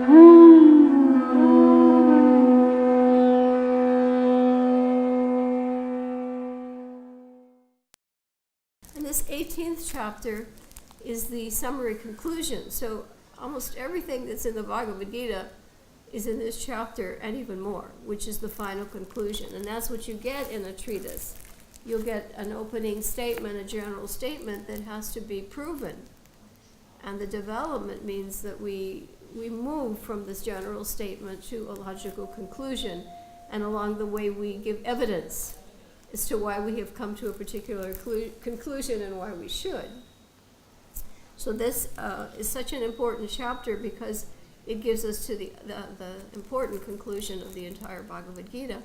And this 18th chapter is the summary conclusion. So almost everything that's in the Bhagavad-Gita is in this chapter and even more, which is the final conclusion. And that's what you get in a treatise. You'll get an opening statement, a general statement that has to be proven. And the development means that we move from this general statement to a logical conclusion, and along the way we give evidence as to why we have come to a particular conclusion and why we should. So this is such an important chapter because it gives us to the important conclusion of the entire Bhagavad-Gita.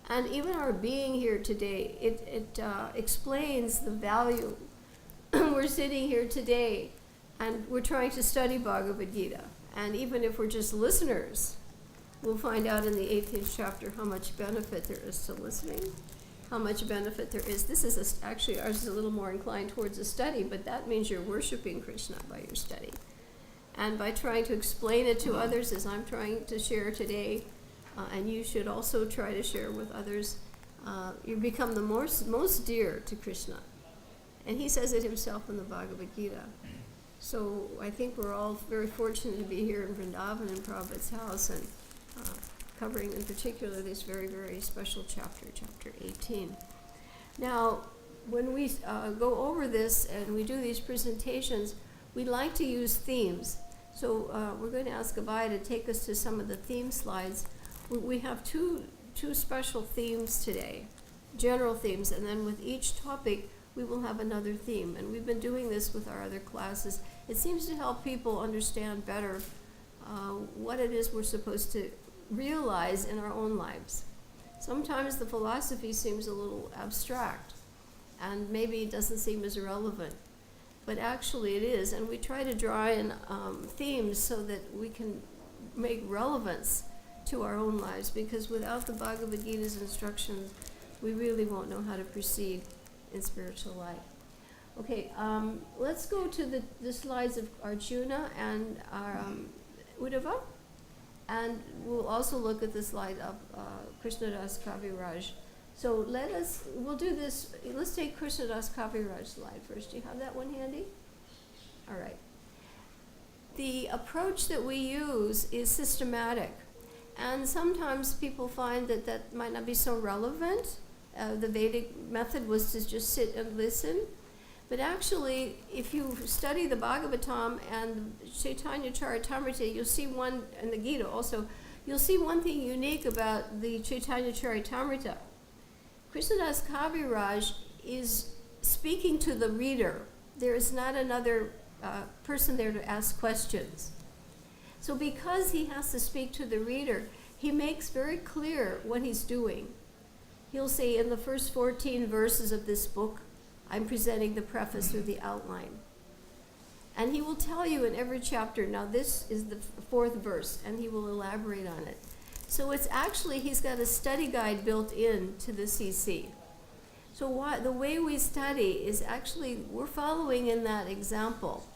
And even our being here today, it explains the value. We're sitting here today and we're trying to study Bhagavad-Gita. And even if we're just listeners, we'll find out in the 18th chapter how much benefit there is to listening, how much benefit there is. This is actually, ours is a little more inclined towards a study, but that means you're worshiping Krishna by your study. And by trying to explain it to others, as I'm trying to share today, and you should also try to share with others, you become the most dear to Krishna. And he says it himself in the Bhagavad-Gita. So I think we're all very fortunate to be here in Vrindavan, in Prabhupada's house, and covering in particular this very, very special chapter, chapter 18. Now, when we go over this and we do these presentations, we like to use themes. So we're going to ask Abhay to take us to some of the theme slides. We have two special themes today, general themes, and then with each topic we will have another theme. And we've been doing this with our other classes. It seems to help people understand better what it is we're supposed to realize in our own lives. Sometimes the philosophy seems a little abstract and maybe it doesn't seem as relevant, but actually it is. And we try to draw in themes so that we can make relevance to our own lives, because without the Bhagavad Gita's instructions, we really won't know how to proceed in spiritual life. Okay, let's go to the slides of Arjuna and Uddhava, and we'll also look at the slide of Krishnadas Kaviraj. So we'll do this, let's take Krishnadas Kaviraj slide first. Do you have that one handy? All right. The approach that we use is systematic, and sometimes people find that might not be so relevant. The Vedic method was to just sit and listen. But actually, if you study the Bhagavatam and Chaitanya Charitamrita, you'll see one, and the Gita also, you'll see one thing unique about the Chaitanya Charitamrita. Krishnadas Kaviraj is speaking to the reader. There is not another person there to ask questions. So because he has to speak to the reader, he makes very clear what he's doing. He'll say, in the first 14 verses of this book, I'm presenting the preface or the outline. And he will tell you in every chapter, now this is the fourth verse, and he will elaborate on it. So it's actually, he's got a study guide built in to the CC. So the way we study is actually, we're following in that example.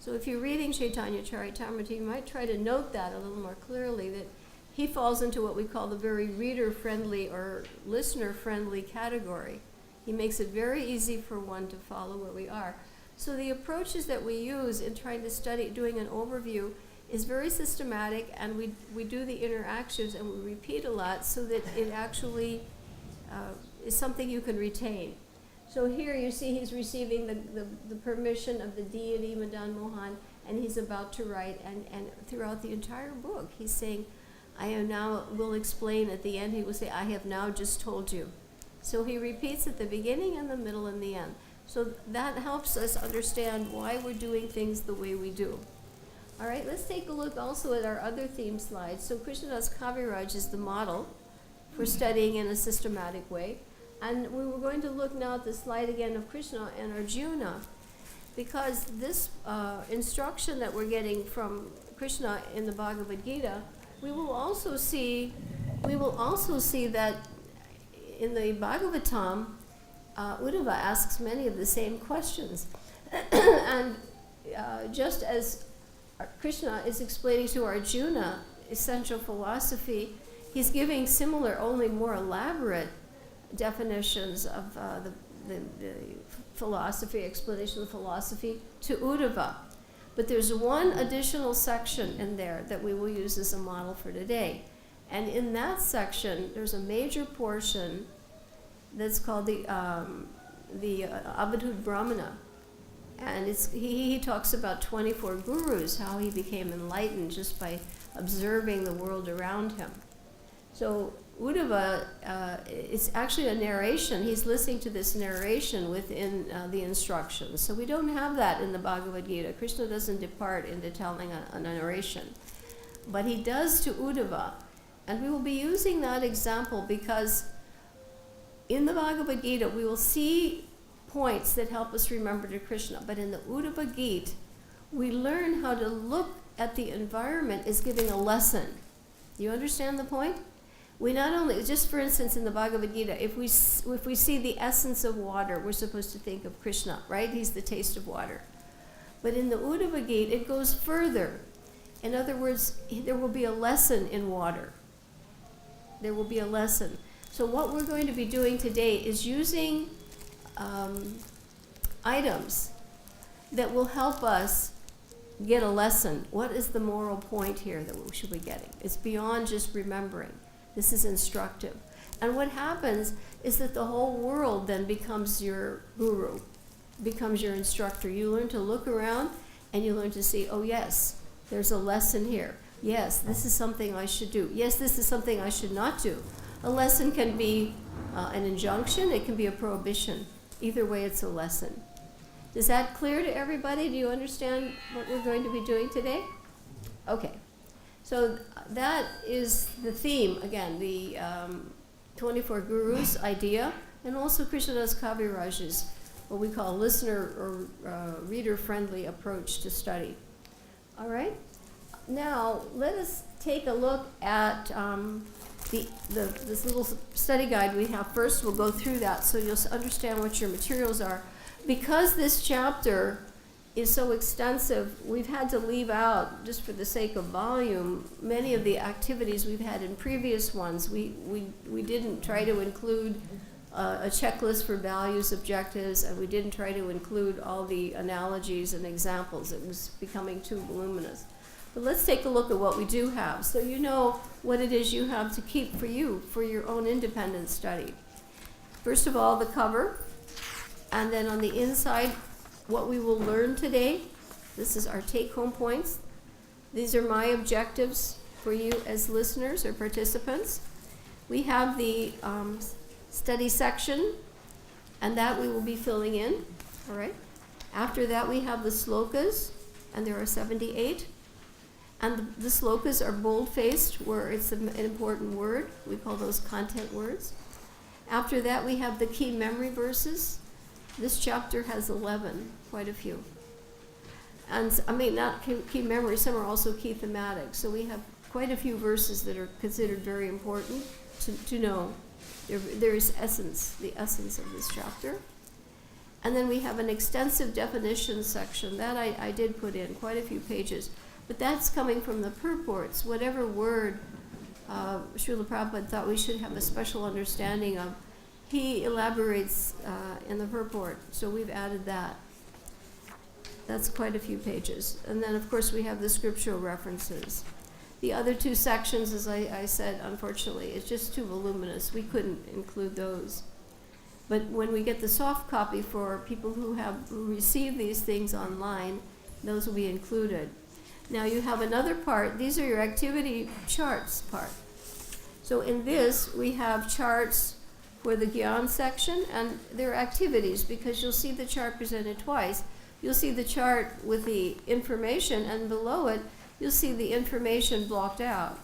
So if you're reading Chaitanya Charitamrita, you might try to note that a little more clearly, that he falls into what we call the very reader-friendly or listener-friendly category. He makes it very easy for one to follow where we are. So the approaches that we use in trying to study, doing an overview, is very systematic, and we do the interactions and we repeat a lot so that it actually is something you can retain. So here you see he's receiving the permission of the deity Madan Mohan, and he's about to write, and throughout the entire book he's saying, I am now, will explain at the end, he will say, I have now just told you. So he repeats at the beginning and the middle and the end. So that helps us understand why we're doing things the way we do. All right, let's take a look also at our other theme slides. So Krishnadas Kaviraj is the model for studying in a systematic way. And we were going to look now at the slide again of Krishna and Arjuna, because this instruction that we're getting from Krishna in the Bhagavad-Gita, we will also see that in the Bhagavatam, Uddhava asks many of the same questions. And just as Krishna is explaining to Arjuna essential philosophy, he's giving similar, only more elaborate definitions of the philosophy, explanation of philosophy to Uddhava. But there's one additional section in there that we will use as a model for today. And in that section, there's a major portion that's called the Avadhut Brahmana. And he talks about 24 gurus, how he became enlightened just by observing the world around him. So Uddhava, it's actually a narration. He's listening to this narration within the instructions. So we don't have that in the Bhagavad-Gita. Krishna doesn't depart into telling a narration. But he does to Uddhava. And we will be using that example because in the Bhagavad-Gita we will see points that help us remember to Krishna. But in the Uddhava Gita, we learn how to look at the environment as giving a lesson. You understand the point? We not only, just for instance in the Bhagavad Gita, if we see the essence of water, we're supposed to think of Krishna, right? He's the taste of water. But in the Uddhava Gita, it goes further. In other words, there will be a lesson in water. There will be a lesson. So what we're going to be doing today is using items that will help us get a lesson. What is the moral point here that we should be getting? It's beyond just remembering. This is instructive. And what happens is that the whole world then becomes your guru, becomes your instructor. You learn to look around and you learn to see, oh yes, there's a lesson here. Yes, this is something I should do. Yes, this is something I should not do. A lesson can be an injunction, it can be a prohibition. Either way, it's a lesson. Is that clear to everybody? Do you understand what we're going to be doing today? Okay. So that is the theme, again, the 24 Gurus idea, and also Krishnadas Kaviraj's, what we call listener or reader-friendly approach to study. All right? Now, let us take a look at this little study guide we have. First, we'll go through that so you'll understand what your materials are. Because this chapter is so extensive, we've had to leave out, just for the sake of volume, many of the activities we've had in previous ones. We didn't try to include a checklist for values, objectives, and we didn't try to include all the analogies and examples. It was becoming too voluminous. But let's take a look at what we do have, so you know what it is you have to keep for you, for your own independent study. First of all, the cover, and then on the inside, what we will learn today. This is our take-home points. These are my objectives for you as listeners or participants. We have the study section, and that we will be filling in, all right? After that, we have the slokas, and there are 78. And the slokas are bold-faced, where it's an important word. We call those content words. After that, we have the key memory verses. This chapter has 11, quite a few. And I mean, not key memory, some are also key thematic. So we have quite a few verses that are considered very important to know. There's essence, the essence of this chapter. And then we have an extensive definition section. That I did put in, quite a few pages. But that's coming from the purports. Whatever word Srila Prabhupada thought we should have a special understanding of, he elaborates in the purport, so we've added that. That's quite a few pages. And then, of course, we have the scriptural references. The other two sections, as I said, unfortunately, it's just too voluminous. We couldn't include those. But when we get the soft copy for people who receive these things online, those will be included. Now you have another part. These are your activity charts part. So in this, we have charts for the Gyan section, and there are activities, because you'll see the chart presented twice. You'll see the chart with the information, and below it, you'll see the information blocked out.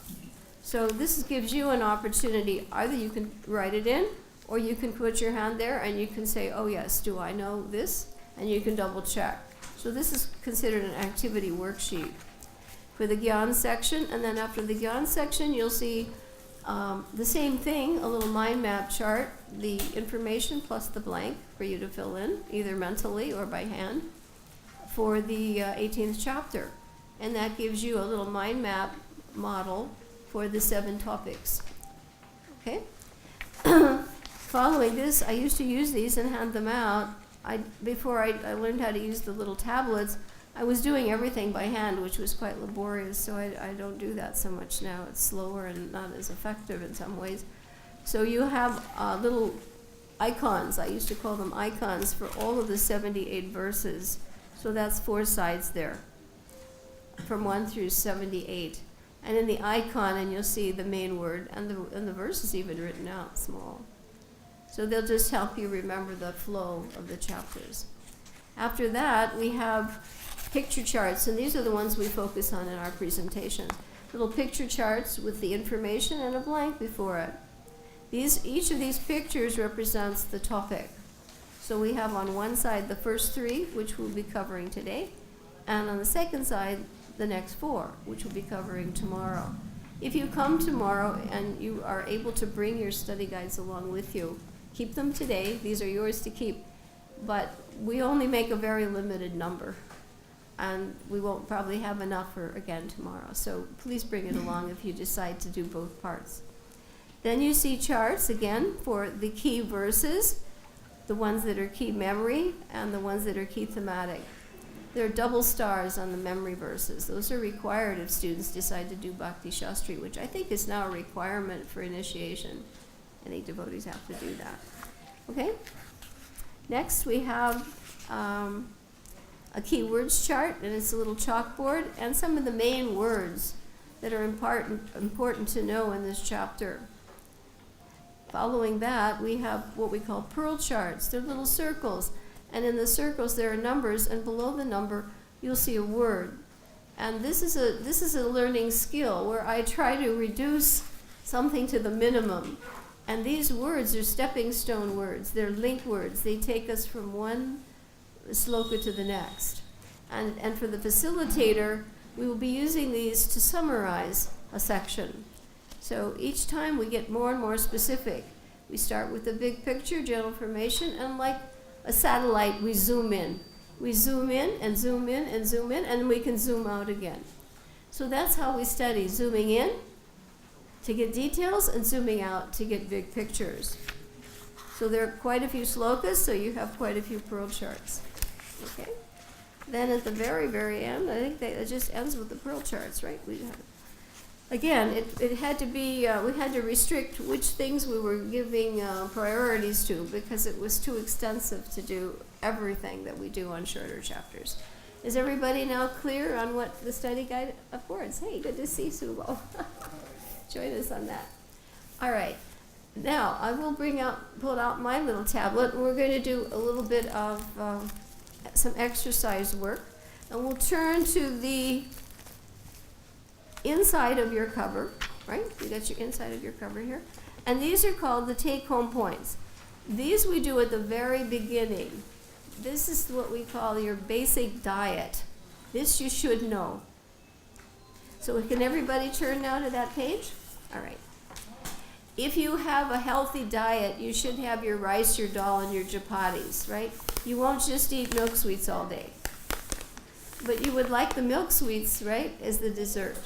So this gives you an opportunity. Either you can write it in, or you can put your hand there and you can say, oh yes, do I know this? And you can double check. So this is considered an activity worksheet for the Gyan section. And then after the Gyan section, you'll see the same thing, a little mind map chart, the information plus the blank for you to fill in, either mentally or by hand, for the 18th chapter. and that gives you a little mind map model for the 7 topics. Okay? Following this, I used to use these and hand them out. Before I learned how to use the little tablets, I was doing everything by hand, which was quite laborious, so I don't do that so much now. It's slower and not as effective in some ways. So you have little icons. I used to call them icons for all of the 78 verses. So that's 4 sides there, from 1 through 78. And in the icon, and you'll see the main word, and the verse is even written out small. So they'll just help you remember the flow of the chapters. After that, we have picture charts, and these are the ones we focus on in our presentations. Little picture charts with the information and a blank before it. Each of these pictures represents the topic. So we have on one side the first 3, which we'll be covering today, and on the second side, the next 4, which we'll be covering tomorrow. If you come tomorrow and you are able to bring your study guides along with you, keep them today. These are yours to keep. But we only make a very limited number, and we won't probably have enough for again tomorrow. So please bring it along if you decide to do both parts. Then you see charts again for the key verses, the ones that are key memory and the ones that are key thematic. There are double stars on the memory verses. Those are required if students decide to do Bhakti Shastri, which I think is now a requirement for initiation. I think devotees have to do that. Okay? Next we have a keywords chart, and it's a little chalkboard, and some of the main words that are important to know in this chapter. Following that, we have what we call pearl charts. They're little circles, and in the circles there are numbers, and below the number you'll see a word. And this is a learning skill where I try to reduce something to the minimum. And these words are stepping stone words. They're link words. They take us from one sloka to the next. And for the facilitator, we will be using these to summarize a section. So each time we get more and more specific. We start with the big picture, general information, and like a satellite, we zoom in. We zoom in and zoom in and zoom in, and we can zoom out again. So that's how we study, zooming in to get details and zooming out to get big pictures. So there are quite a few slokas, so you have quite a few pearl charts. Okay? Then at the very, very end, I think it just ends with the pearl charts, right? Again, it had to be, we had to restrict which things we were giving priorities to because it was too extensive to do everything that we do on shorter chapters. Is everybody now clear on what the study guide affords? Hey, good to see Subo. Join us on that. All right. Now, I will pull out my little tablet, and we're going to do a little bit of some exercise work. And we'll turn to the inside of your cover, right? You got your inside of your cover here. And these are called the take-home points. These we do at the very beginning. This is what we call your basic diet. This you should know. So can everybody turn now to that page? All right. If you have a healthy diet, you should have your rice, your dal, and your chapatis, right? You won't just eat milk sweets all day. But you would like the milk sweets, right, as the dessert.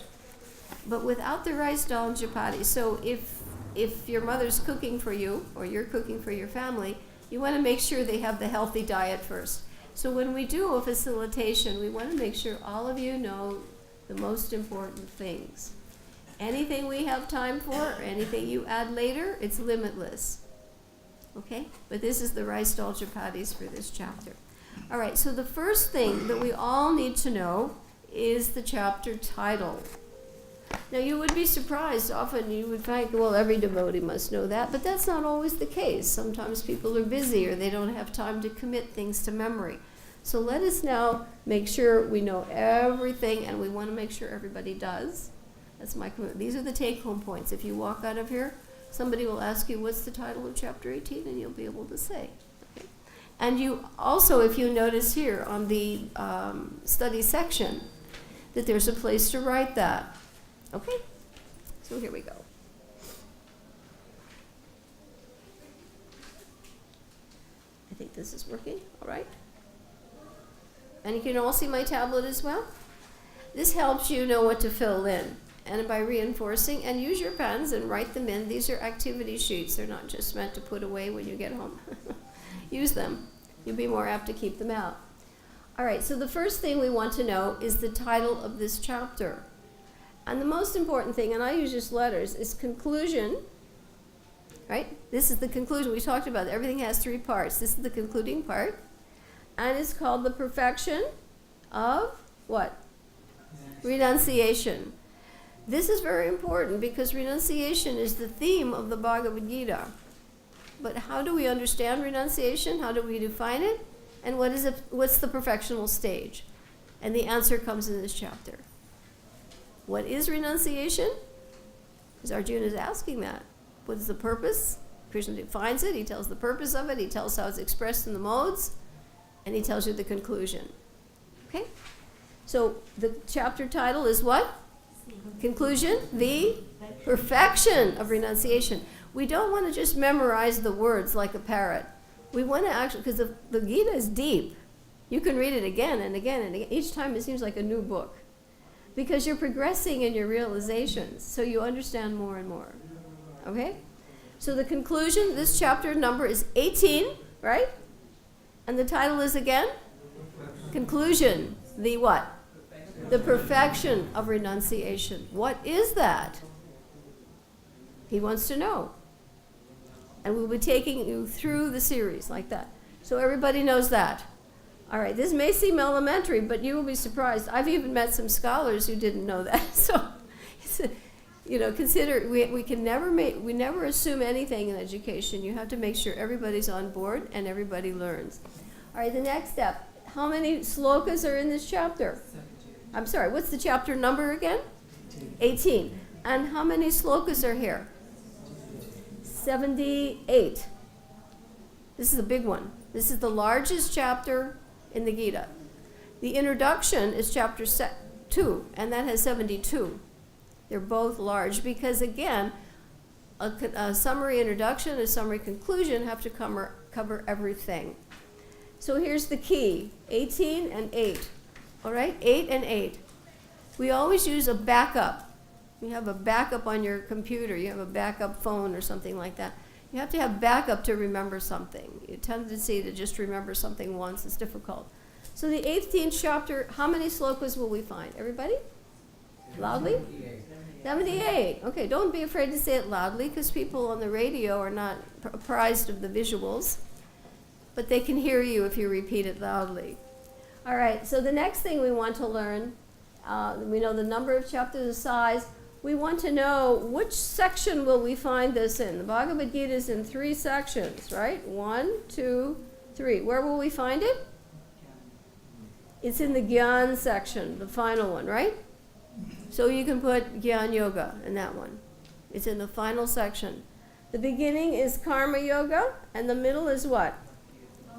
But without the rice, dal, and chapati. So if your mother's cooking for you, or you're cooking for your family, you want to make sure they have the healthy diet first. So when we do a facilitation, we want to make sure all of you know the most important things. Anything we have time for, or anything you add later, it's limitless. Okay? But this is the rice, dal, chapatis for this chapter. All right, so the first thing that we all need to know is the chapter title. Now, you would be surprised. Often you would find, well, every devotee must know that, but that's not always the case. Sometimes people are busy or they don't have time to commit things to memory. So let us now make sure we know everything, and we want to make sure everybody does. That's my commitment. These are the take-home points. If you walk out of here, somebody will ask you, what's the title of chapter 18, and you'll be able to say. Okay? And you also, if you notice here on the study section, that there's a place to write that. Okay? So here we go. I think this is working. All right. And you can all see my tablet as well. This helps you know what to fill in. And by reinforcing, and use your pens and write them in. These are activity sheets. They're not just meant to put away when you get home. Use them. You'll be more apt to keep them out. All right, so the first thing we want to know is the title of this chapter. And the most important thing, and I use just letters, is conclusion. Right? This is the conclusion. We talked about it. Everything has 3 parts. This is the concluding part. And it's called the perfection of what? Renunciation. This is very important because renunciation is the theme of the Bhagavad-Gita. But how do we understand renunciation? How do we define it? And what's the perfectional stage? And the answer comes in this chapter. What is renunciation? Because Arjuna is asking that. What is the purpose? Krishna defines it. He tells the purpose of it. He tells how it's expressed in the modes. And he tells you the conclusion. Okay? So the chapter title is what? Conclusion, the perfection of renunciation. We don't want to just memorize the words like a parrot. We want to actually, because the Gita is deep. You can read it again and again and again. Each time it seems like a new book. Because you're progressing in your realizations, so you understand more and more. Okay? So the conclusion, this chapter number is 18, right? And the title is again? Conclusion. The what? The perfection of renunciation. What is that? He wants to know. And we'll be taking you through the series like that. So everybody knows that. All right, this may seem elementary, but you will be surprised. I've even met some scholars who didn't know that. So, consider, we never assume anything in education. You have to make sure everybody's on board and everybody learns. All right, the next step. How many slokas are in this chapter? 72. I'm sorry, what's the chapter number again? 18. And how many slokas are here? 78. This is a big one. This is the largest chapter in the Gita. The introduction is chapter 2, and that has 72. They're both large because, again, a summary introduction, a summary conclusion have to cover everything. So here's the key, 18 and 8. All right, 8 and 8. We always use a backup. You have a backup on your computer. You have a backup phone or something like that. You have to have backup to remember something. A tendency to just remember something once is difficult. So the 18th chapter, how many slokas will we find? Everybody? Loudly? 78. Okay, don't be afraid to say it loudly because people on the radio are not apprised of the visuals. But they can hear you if you repeat it loudly. All right, so the next thing we want to learn, we know the number of chapters, the size. We want to know which section will we find this in. The Bhagavad Gita is in 3 sections, right? 1, 2, 3. Where will we find it? It's in the Gyan section, the final one, right? So you can put Gyan Yoga in that one. It's in the final section. The beginning is Karma Yoga, and the middle is what?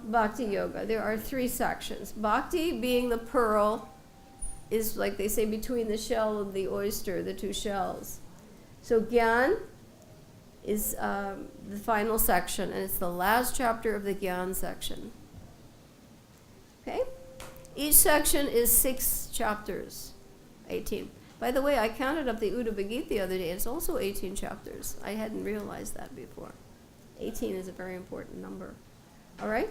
Bhakti-yoga. There are 3 sections. Bhakti, being the pearl, is like they say between the shell and the oyster, the 2 shells. So Gyan is the final section, and it's the last chapter of the Gyan section. Okay? Each section is 6 chapters, 18. By the way, I counted up the Bhagavad-Gita the other day. It's also 18 chapters. I hadn't realized that before. 18 is a very important number. All right?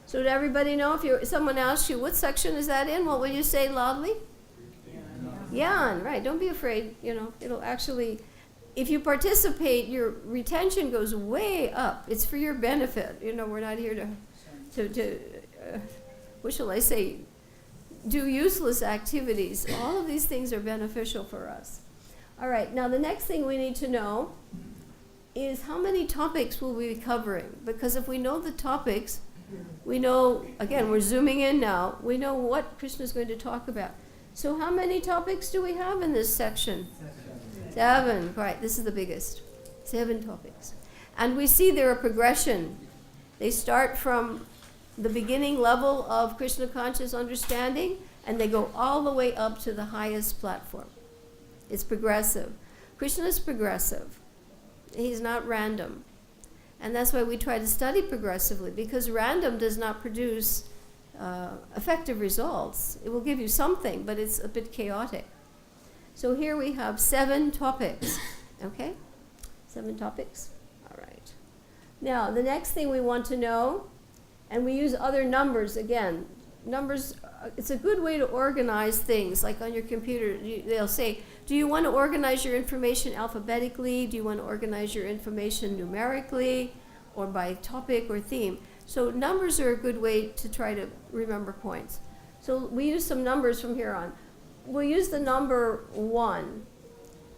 So did everybody know? If someone asks you, what section is that in? What will you say loudly? Gyan, right. Don't be afraid. It'll actually, if you participate, your retention goes way up. It's for your benefit. We're not here to what shall I say, do useless activities. All of these things are beneficial for us. All right, now the next thing we need to know is how many topics will we be covering? Because if we know the topics, we know, again, we're zooming in now, we know what Krishna is going to talk about. So how many topics do we have in this section? 7, right, this is the biggest. 7 topics. And we see there a progression. They start from the beginning level of Krishna conscious understanding, and they go all the way up to the highest platform. It's progressive. Krishna is progressive. He's not random. And that's why we try to study progressively, because random does not produce effective results. It will give you something, but it's a bit chaotic. So here we have 7 topics, okay? 7 topics, all right. Now, the next thing we want to know, and we use other numbers again. Numbers, it's a good way to organize things. Like on your computer, they'll say, do you want to organize your information alphabetically? Do you want to organize your information numerically or by topic or theme? So numbers are a good way to try to remember points. So we use some numbers from here on. We'll use the number 1.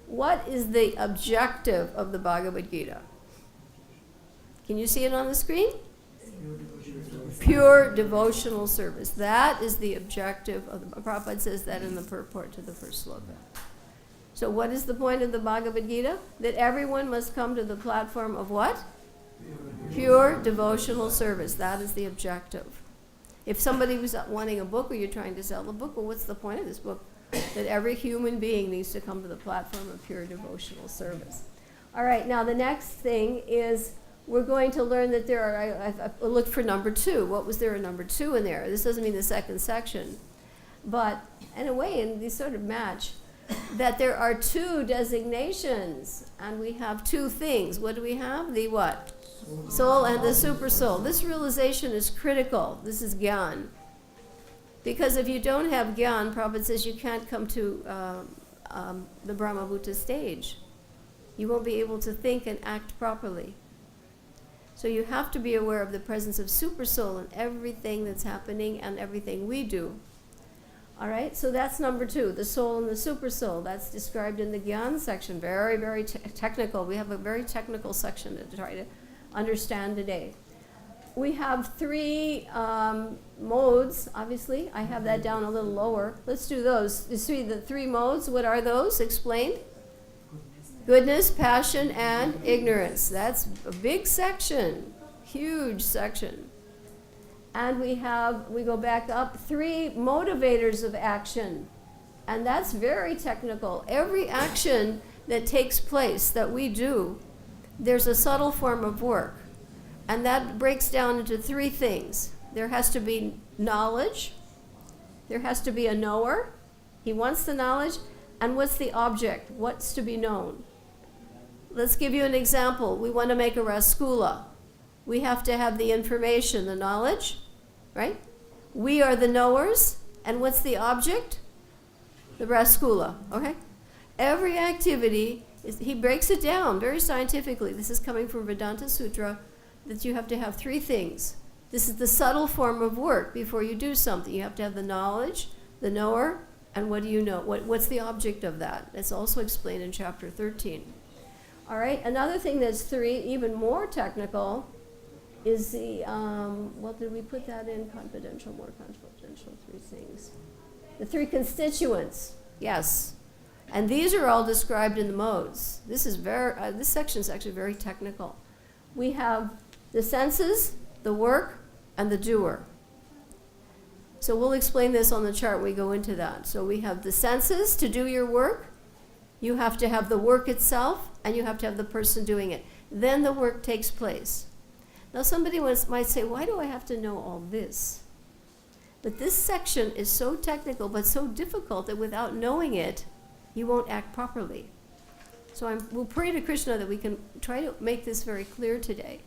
What is the objective of the Bhagavad-Gita? Can you see it on the screen? Pure devotional service. That is the objective of the Prabhupada says that in the purport to the first sloka. So what is the point of the Bhagavad-Gita? That everyone must come to the platform of what? Pure devotional service. That is the objective. If somebody was wanting a book or you're trying to sell a book, well, what's the point of this book? That every human being needs to come to the platform of pure devotional service. All right, now the next thing is we're going to learn that there are, I looked for number 2. What was there a number 2 in there? This doesn't mean the second section. But in a way, and these sort of match, that there are 2 designations, and we have 2 things. What do we have? The what? Soul and the super soul. This realization is critical. This is Gyan. Because if you don't have Gyan, Prabhupada says you can't come to the Brahmabhuta stage. You won't be able to think and act properly. So you have to be aware of the presence of super soul in everything that's happening and everything we do. All right, so that's number 2, the soul and the super soul. That's described in the Gyan section. Very, very technical. We have a very technical section to try to understand today. We have 3 modes, obviously. I have that down a little lower. Let's do those. You see the 3 modes. What are those? Explain. Goodness, passion, and ignorance. That's a big section, huge section. And we go back up, 3 motivators of action. And that's very technical. Every action that takes place, that we do, there's a subtle form of work. And that breaks down into 3 things. There has to be knowledge. There has to be a knower. He wants the knowledge. And what's the object? What's to be known? Let's give you an example. We want to make a rasgula. We have to have the information, the knowledge, right? We are the knowers. And what's the object? The rasgula, okay? Every activity, he breaks it down very scientifically. This is coming from Vedanta Sutra, that you have to have 3 things. This is the subtle form of work before you do something. You have to have the knowledge, the knower, and what do you know? What's the object of that? That's also explained in chapter 13. All right, another thing that's 3, even more technical, is the, well, did we put that in? Confidential, more confidential, 3 things. The 3 constituents, yes. And these are all described in the modes. This section is actually very technical. We have the senses, the work, and the doer. So we'll explain this on the chart when we go into that. So we have the senses to do your work. You have to have the work itself, and you have to have the person doing it. Then the work takes place. Now somebody might say, why do I have to know all this? But this section is so technical, but so difficult that without knowing it, you won't act properly. So we'll pray to Krishna that we can try to make this very clear today.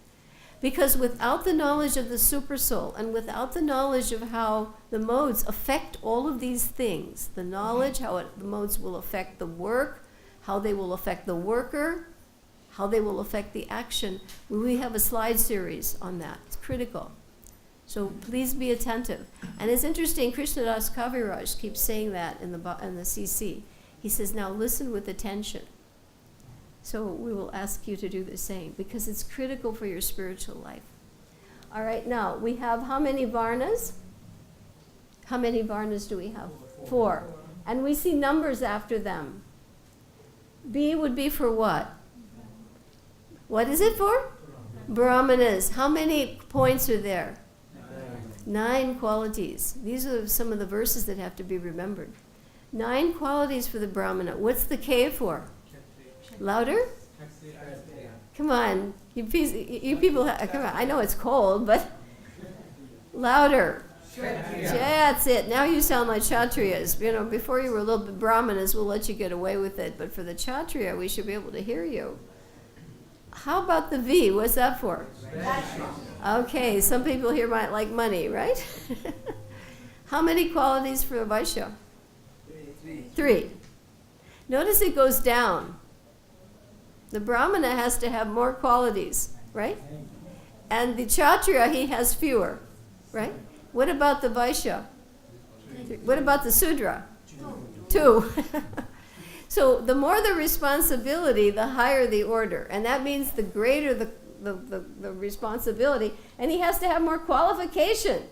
Because without the knowledge of the super soul, and without the knowledge of how the modes affect all of these things, the knowledge, how the modes will affect the work, how they will affect the worker, how they will affect the action. We have a slide series on that. It's critical. So please be attentive. And it's interesting, Krishnadas Kaviraj keeps saying that in the CC. He says, now listen with attention. So we will ask you to do the same, because it's critical for your spiritual life. All right, now we have how many varnas? How many varnas do we have? 4. And we see numbers after them. B would be for what? What is it for? Brahmanas. How many points are there? 9 qualities. These are some of the verses that have to be remembered. 9 qualities for the Brahmana. What's the K for? Louder? Come on. You people, come on. I know it's cold, but louder. That's it. Now you sound like Kshatriyas. You know, before you were a little bit Brahmanas, we'll let you get away with it. But for the Kshatriya, we should be able to hear you. How about the V? What's that for? Okay, some people here might like money, right? How many qualities for a Vaishya? 3. Notice it goes down. The Brahmana has to have more qualities, right? And the Kshatriya, he has fewer, right? What about the Vaishya? What about the Sudra? 2. So the more the responsibility, the higher the order. And that means the greater the responsibility. And he has to have more qualification.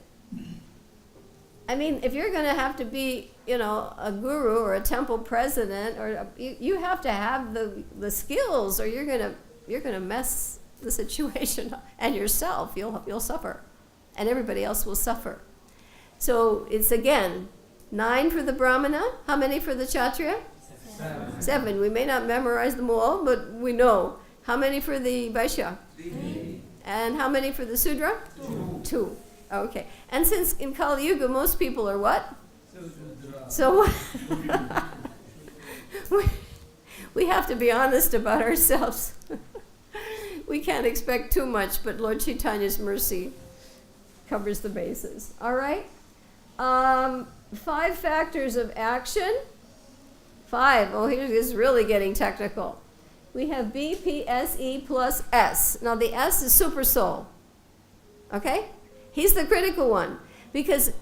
I mean, if you're going to have to be, you know, a guru or a temple president, or you have to have the skills, or you're going to mess the situation up. And yourself, you'll suffer. And everybody else will suffer. So it's again 9 for the Brahmana. How many for the Kshatriya? 7. We may not memorize them all, but we know. How many for the Vaishya? 3. And how many for the Sudra? 2. Okay. And since in Kali Yuga most people are what? So we have to be honest about ourselves. We can't expect too much, but Lord Chaitanya's mercy covers the bases. All right? 5 factors of action. 5. Oh, here's really getting technical. We have B, P, S, E plus S. Now the S is super soul. Okay? He's the critical one. Because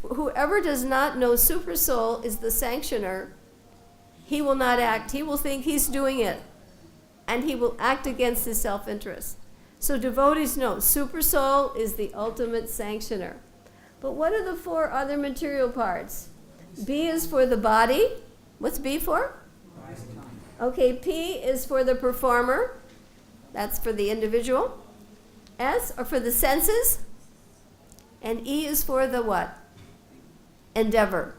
whoever does not know super soul is the sanctioner, he will not act. He will think he's doing it. And he will act against his self-interest. So devotees know super soul is the ultimate sanctioner. But what are the 4 other material parts? B is for the body. What's B for? Okay, P is for the performer. That's for the individual. S are for the senses. And E is for the what? Endeavor.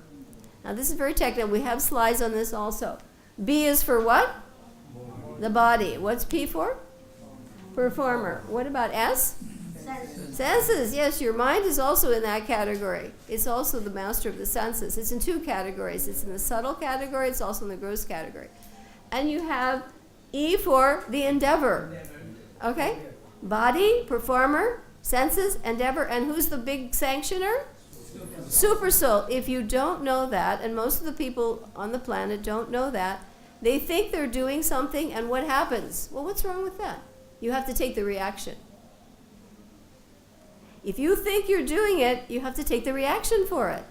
Now this is very technical. We have slides on this also. B is for what? The body. What's P for? Performer. What about S? Senses. Senses. Yes, your mind is also in that category. It's also the master of the senses. It's in 2 categories. It's in the subtle category. It's also in the gross category. And you have E for the endeavor. Okay? Body, performer, senses, endeavor. And who's the big sanctioner? Super soul. If you don't know that, and most of the people on the planet don't know that, they think they're doing something, and what happens? Well, what's wrong with that? You have to take the reaction. If you think you're doing it, you have to take the reaction for it.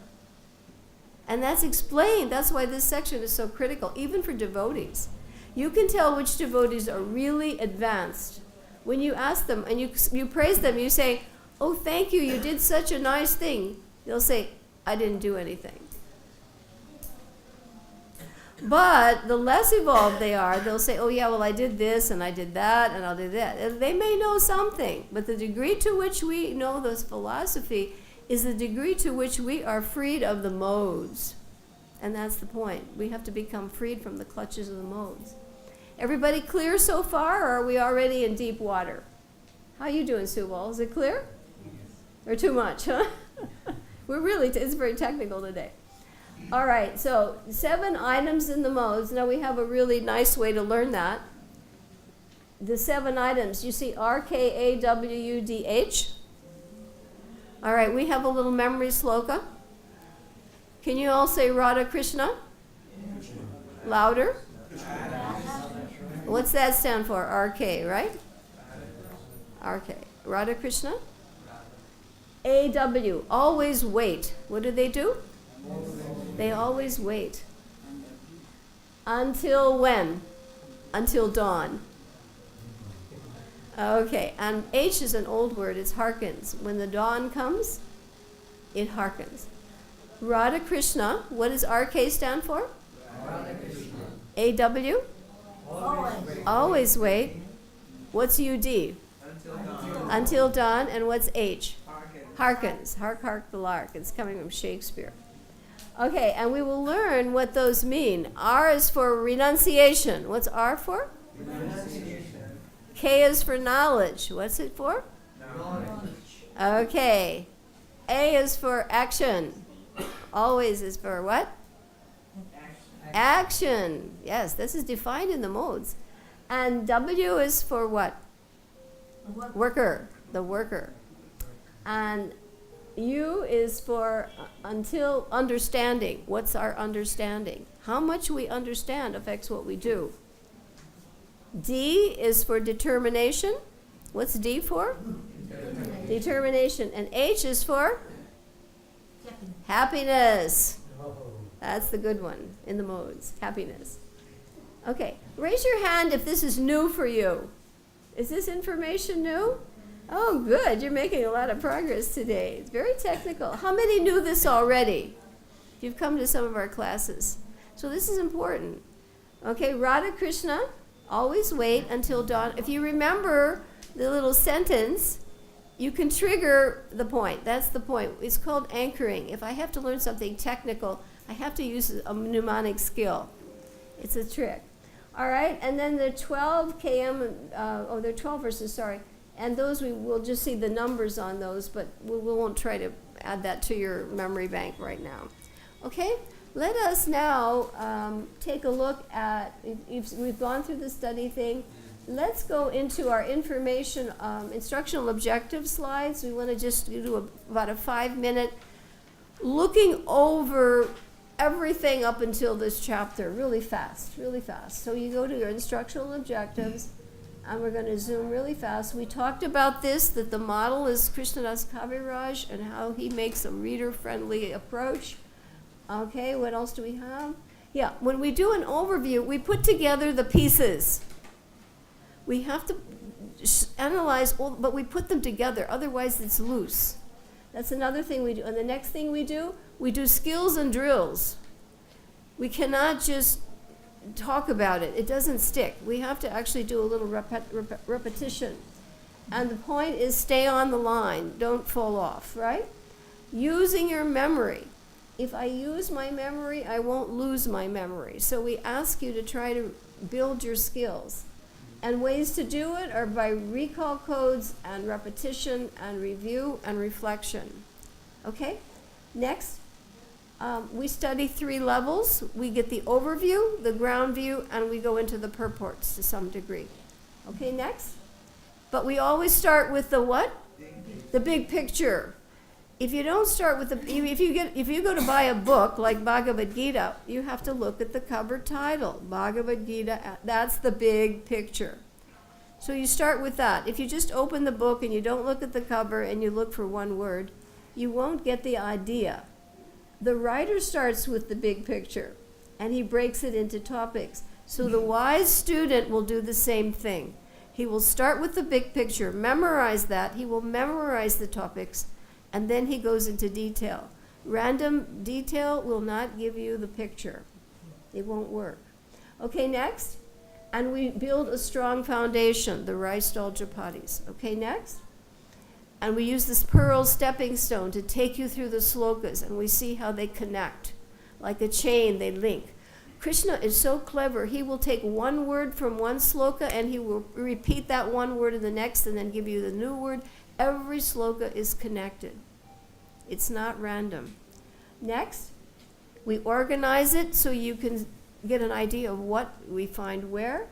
And that's explained. That's why this section is so critical, even for devotees. You can tell which devotees are really advanced. When you ask them and you praise them, you say, "Oh, thank you, you did such a nice thing." They'll say, "I didn't do anything." But the less evolved they are, they'll say, "Oh yeah, well I did this and I did that and I did that." And they may know something, but the degree to which we know this philosophy is the degree to which we are freed of the modes. And that's the point. We have to become freed from the clutches of the modes. Everybody clear so far, or are we already in deep water? How you doing, Subal? Is it clear? Or too much, huh? We're really, it's very technical today. All right, so 7 items in the modes. Now we have a really nice way to learn that. The 7 items, you see R, K, A, W, U, D, H. All right, we have a little memory sloka. Can you all say Radha Krishna? Louder. What's that stand for? RK, right? RK. Radha Krishna? AW, always wait. What do? They always wait. Until when? Until dawn. Okay, and H is an old word. It's hearkens. When the dawn comes, it hearkens. Radha Krishna, what does RK stand for? AW? Always wait. What's UD? Until dawn. And what's H? Hearkens. Hark, hark the lark. It's coming from Shakespeare. Okay, and we will learn what those mean. R is for renunciation. What's R for? Renunciation. K is for knowledge. What's it for? Knowledge. Okay. A is for action. Always is for what? Action. Yes, this is defined in the modes. And W is for what? Worker. The worker. And U is for until understanding. What's our understanding? How much we understand affects what we do. D is for determination. What's D for? Determination. And H is for? Happiness. That's the good one in the modes. Happiness. Okay. Raise your hand if this is new for you. Is this information new? Oh, good. You're making a lot of progress today. It's very technical. How many knew this already? You've come to some of our classes. So this is important. Okay, Radha Krishna, always wait until dawn. If you remember the little sentence, you can trigger the point. That's the point. It's called anchoring. If I have to learn something technical, I have to use a mnemonic skill. It's a trick. All right, and then the 12 km, there are 12 verses, sorry. And those, we'll just see the numbers on those, but we won't try to add that to your memory bank right now. Okay, let us now take a look at, we've gone through the study thing. Let's go into our information, instructional objective slides. We want to just do about a 5-minute looking over everything up until this chapter, really fast, really fast. So you go to your instructional objectives, and we're going to zoom really fast. We talked about this, that the model is Krishnadas Kaviraj and how he makes a reader-friendly approach. Okay, what else do we have? Yeah, when we do an overview, we put together the pieces. We have to analyze all, but we put them together, otherwise it's loose. That's another thing we do. And the next thing we do skills and drills. We cannot just talk about it. It doesn't stick. We have to actually do a little repetition. And the point is stay on the line. Don't fall off, right? Using your memory. If I use my memory, I won't lose my memory. So we ask you to try to build your skills. And ways to do it are by recall codes and repetition and review and reflection. Okay? Next. We study 3 levels. We get the overview, the ground view, and we go into the purports to some degree. Okay, next. But we always start with the what? The big picture. If you don't start with if you go to buy a book like Bhagavad-Gita, you have to look at the cover title. Bhagavad-Gita, that's the big picture. So you start with that. If you just open the book and you don't look at the cover and you look for one word, you won't get the idea. The writer starts with the big picture, and he breaks it into topics. So the wise student will do the same thing. He will start with the big picture, memorize that, he will memorize the topics, and then he goes into detail. Random detail will not give you the picture. It won't work. Okay, next. And we build a strong foundation, the Raistal Japatis. Okay, next. And we use this pearl stepping stone to take you through the slokas, and we see how they connect. Like a chain, they link. Krishna is so clever, he will take one word from one sloka and he will repeat that one word in the next and then give you the new word. Every sloka is connected. It's not random. Next, we organize it so you can get an idea of what we find where.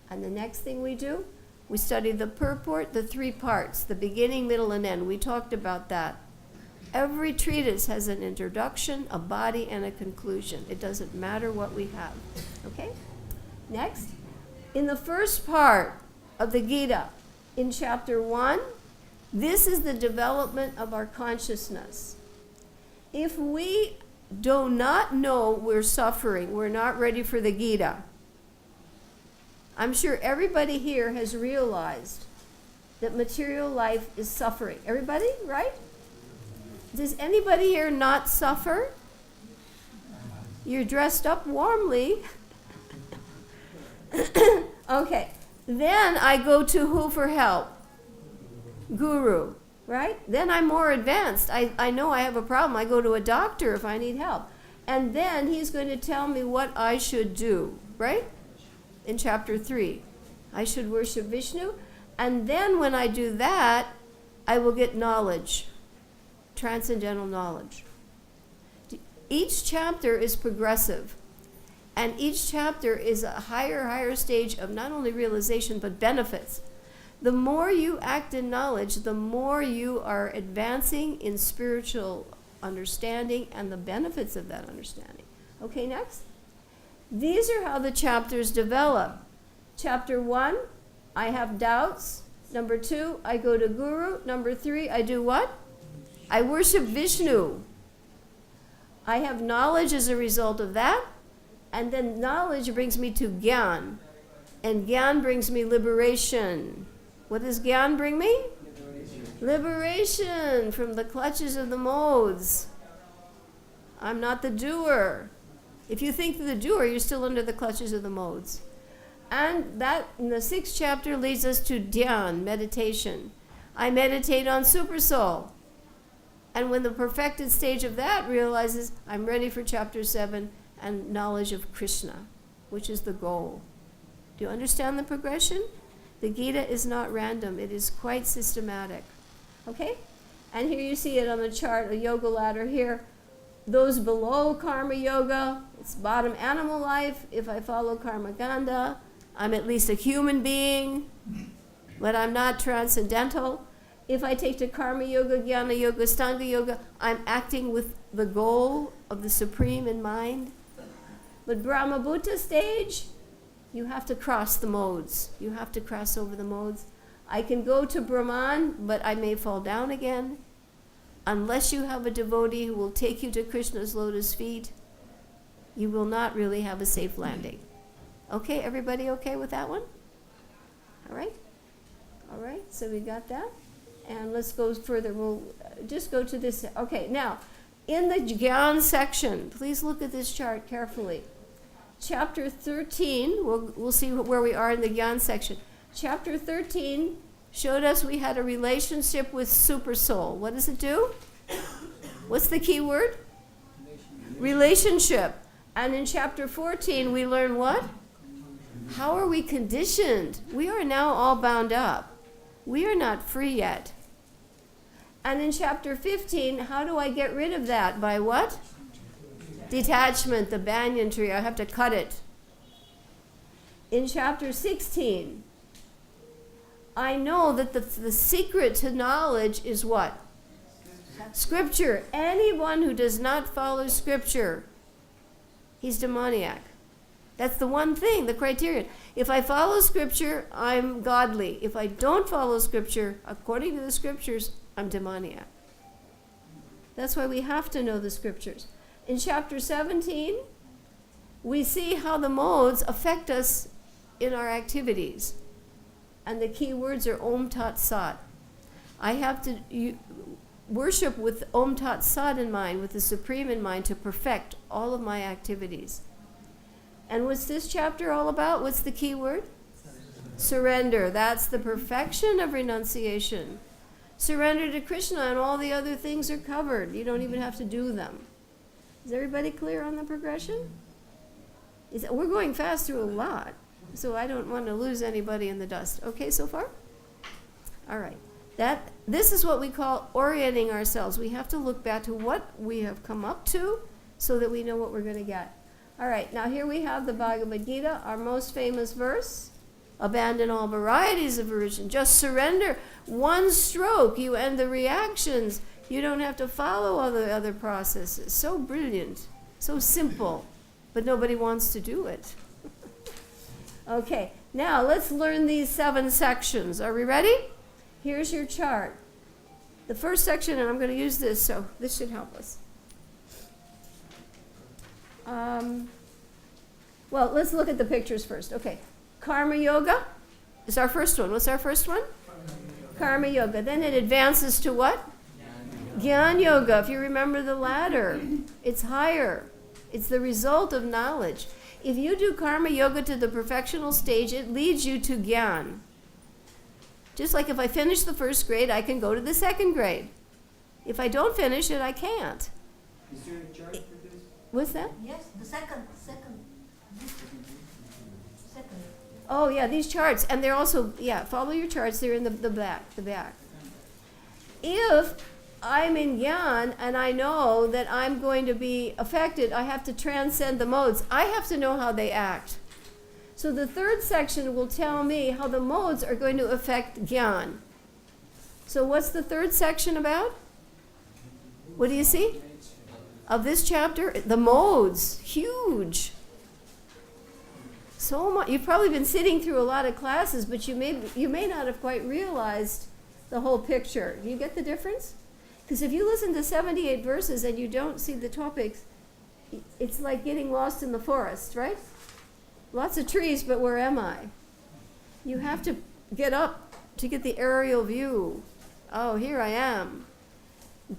And the next thing we do, we study the purport, the 3 parts, the beginning, middle, and end. We talked about that. Every treatise has an introduction, a body, and a conclusion. It doesn't matter what we have. Okay? Next. In the first part of the Gita, in chapter 1, this is the development of our consciousness. If we do not know we're suffering, we're not ready for the Gita. I'm sure everybody here has realized that material life is suffering. Everybody, right? Does anybody here not suffer? You're dressed up warmly. Okay. Then I go to who for help? Guru, right? Then I'm more advanced. I know I have a problem. I go to a doctor if I need help. And then he's going to tell me what I should do, right? In chapter 3. I should worship Vishnu. And then when I do that, I will get knowledge. transcendental knowledge. Each chapter is progressive, and each chapter is a higher stage of not only realization but benefits. The more you act in knowledge, the more you are advancing in spiritual understanding and the benefits of that understanding. Okay, next. These are how the chapters develop. Chapter 1, I have doubts. Number 2, I go to Guru. Number 3, I do what? I worship Vishnu. I have knowledge as a result of that. And then knowledge brings me to Gyan. And Gyan brings me liberation. What does Gyan bring me? Liberation from the clutches of the modes. I'm not the doer. If you think the doer, you're still under the clutches of the modes. And that, in the 6th chapter, leads us to Dhyan, meditation. I meditate on Supersoul. And when the perfected stage of that realizes, I'm ready for chapter 7 and knowledge of Krishna, which is the goal. Do you understand the progression? The Gita is not random. It is quite systematic. Okay? And here you see it on the chart, a yoga ladder here. Those below Karma Yoga, it's bottom animal life. If I follow Karma Ganda, I'm at least a human being, but I'm not transcendental. If I take to Karma Yoga, Jnana Yoga, Stanga Yoga, I'm acting with the goal of the Supreme in mind. But Brahma Bhuta stage, you have to cross the modes. You have to cross over the modes. I can go to Brahman, but I may fall down again. Unless you have a devotee who will take you to Krishna's lotus feet, you will not really have a safe landing. Okay, everybody okay with that one? All right? All right, so we got that. And let's go further. We'll just go to this. Okay, now, in the Gyan section, please look at this chart carefully. Chapter 13, we'll see where we are in the Gyan section. Chapter 13 showed us we had a relationship with Supersoul. What does it do? What's the key word? Relationship. And in chapter 14, we learn what? How are we conditioned? We are now all bound up. We are not free yet. And in chapter 15, how do I get rid of that? By what? Detachment, the banyan tree. I have to cut it. In chapter 16, I know that the secret to knowledge is what? Scripture. Anyone who does not follow Scripture, he's demoniac. That's the one thing, the criterion. If I follow Scripture, I'm godly. If I don't follow Scripture, according to the Scriptures, I'm demoniac. That's why we have to know the Scriptures. In chapter 17, we see how the modes affect us in our activities. And the key words are Om Tat Sat. I have to worship with Om Tat Sat in mind, with the Supreme in mind, to perfect all of my activities. And what's this chapter all about? What's the key word? Surrender. That's the perfection of renunciation. Surrender to Krishna and all the other things are covered. You don't even have to do them. Is everybody clear on the progression? We're going fast through a lot, so I don't want to lose anybody in the dust. Okay so far? All right. This is what we call orienting ourselves. We have to look back to what we have come up to so that we know what we're going to get. All right, now here we have the Bhagavad-Gita, our most famous verse. Abandon all varieties of religion. Just surrender. One stroke, you end the reactions. You don't have to follow all the other processes. So brilliant, so simple, but nobody wants to do it. Okay, now let's learn these 7 sections. Are we ready? Here's your chart. The first section, and I'm going to use this, so this should help us. Well, let's look at the pictures first. Okay, Karma Yoga is our first one. What's our first one? Karma Yoga. Then it advances to what? Jnana Yoga. If you remember the ladder, it's higher. It's the result of knowledge. If you do Karma Yoga to the perfectional stage, it leads you to Gyan. Just like if I finish the first grade, I can go to the second grade. If I don't finish it, I can't. Is there a chart for this? What's that? Yes, the second. Oh, yeah, these charts. And they're also, follow your charts. They're in the back. If I'm in Gyan and I know that I'm going to be affected, I have to transcend the modes. I have to know how they act. So the third section will tell me how the modes are going to affect Gyan. So what's the third section about? What do you see? Of this chapter? The modes. Huge. So much. You've probably been sitting through a lot of classes, but you may not have quite realized the whole picture. Do you get the difference? Because if you listen to 78 verses and you don't see the topics, it's like getting lost in the forest, right? Lots of trees, but where am I? You have to get up to get the aerial view. Oh, here I am.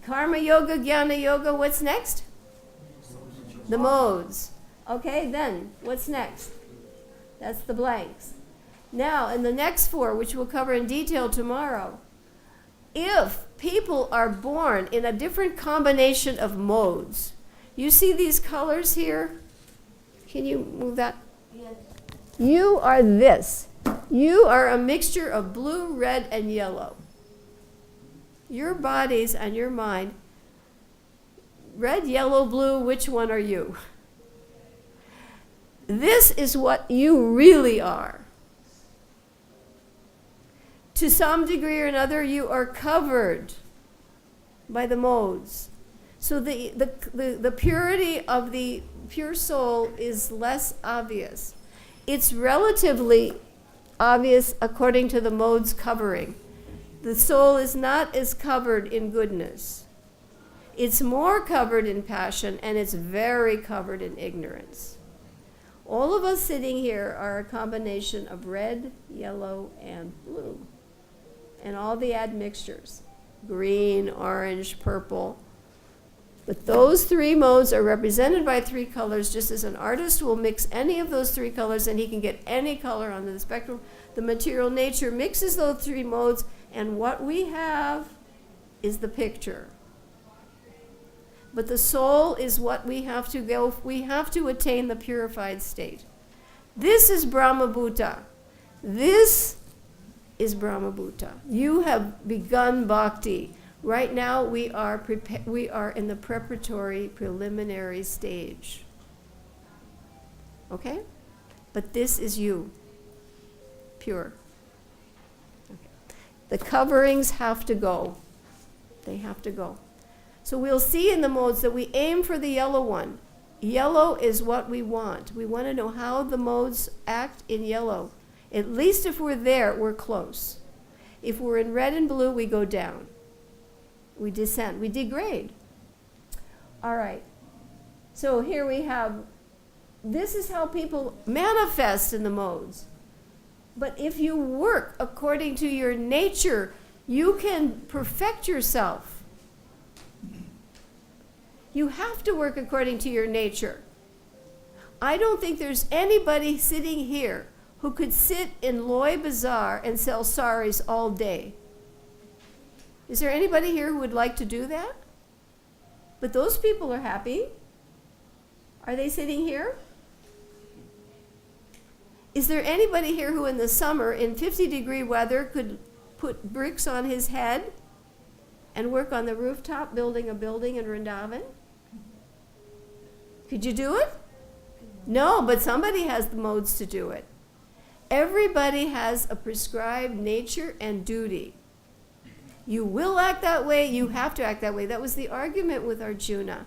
Karma yoga, jnana yoga, what's next? The modes. Okay, then, what's next? That's the blanks. Now, in the next four, which we'll cover in detail tomorrow, if people are born in a different combination of modes, you see these colors here? Can you move that? Yes. You are this. You are a mixture of blue, red, and yellow. Your bodies and your mind, red, yellow, blue, which one are you? This is what you really are. To some degree or another, you are covered by the modes. So the purity of the pure soul is less obvious. It's relatively obvious according to the modes covering. The soul is not as covered in goodness. It's more covered in passion, and it's very covered in ignorance. All of us sitting here are a combination of red, yellow, and blue. And all the admixtures, green, orange, purple. But those three modes are represented by three colors, just as an artist will mix any of those three colors and he can get any color on the spectrum. The material nature mixes those three modes, and what we have is the picture. But the soul is what we have to go, we have to attain the purified state. This is Brahma-bhuta. This is Brahma-bhuta. You have begun bhakti. Right now we are in the preparatory preliminary stage. Okay? But this is you. Pure. Okay. The coverings have to go. They have to go. So we'll see in the modes that we aim for the yellow one. Yellow is what we want. We want to know how the modes act in yellow. At least if we're there, we're close. If we're in red and blue, we go down. We descend. We degrade. All right. So here we have, this is how people manifest in the modes. But if you work according to your nature, you can perfect yourself. You have to work according to your nature. I don't think there's anybody sitting here who could sit in Loy Bazaar and sell saris all day. Is there anybody here who would like to do that? But those people are happy. Are they sitting here? Is there anybody here who in the summer, in 50-degree weather, could put bricks on his head and work on the rooftop building a building in Vrindavan? Could you do it? No, but somebody has the modes to do it. Everybody has a prescribed nature and duty. You will act that way, you have to act that way. That was the argument with Arjuna.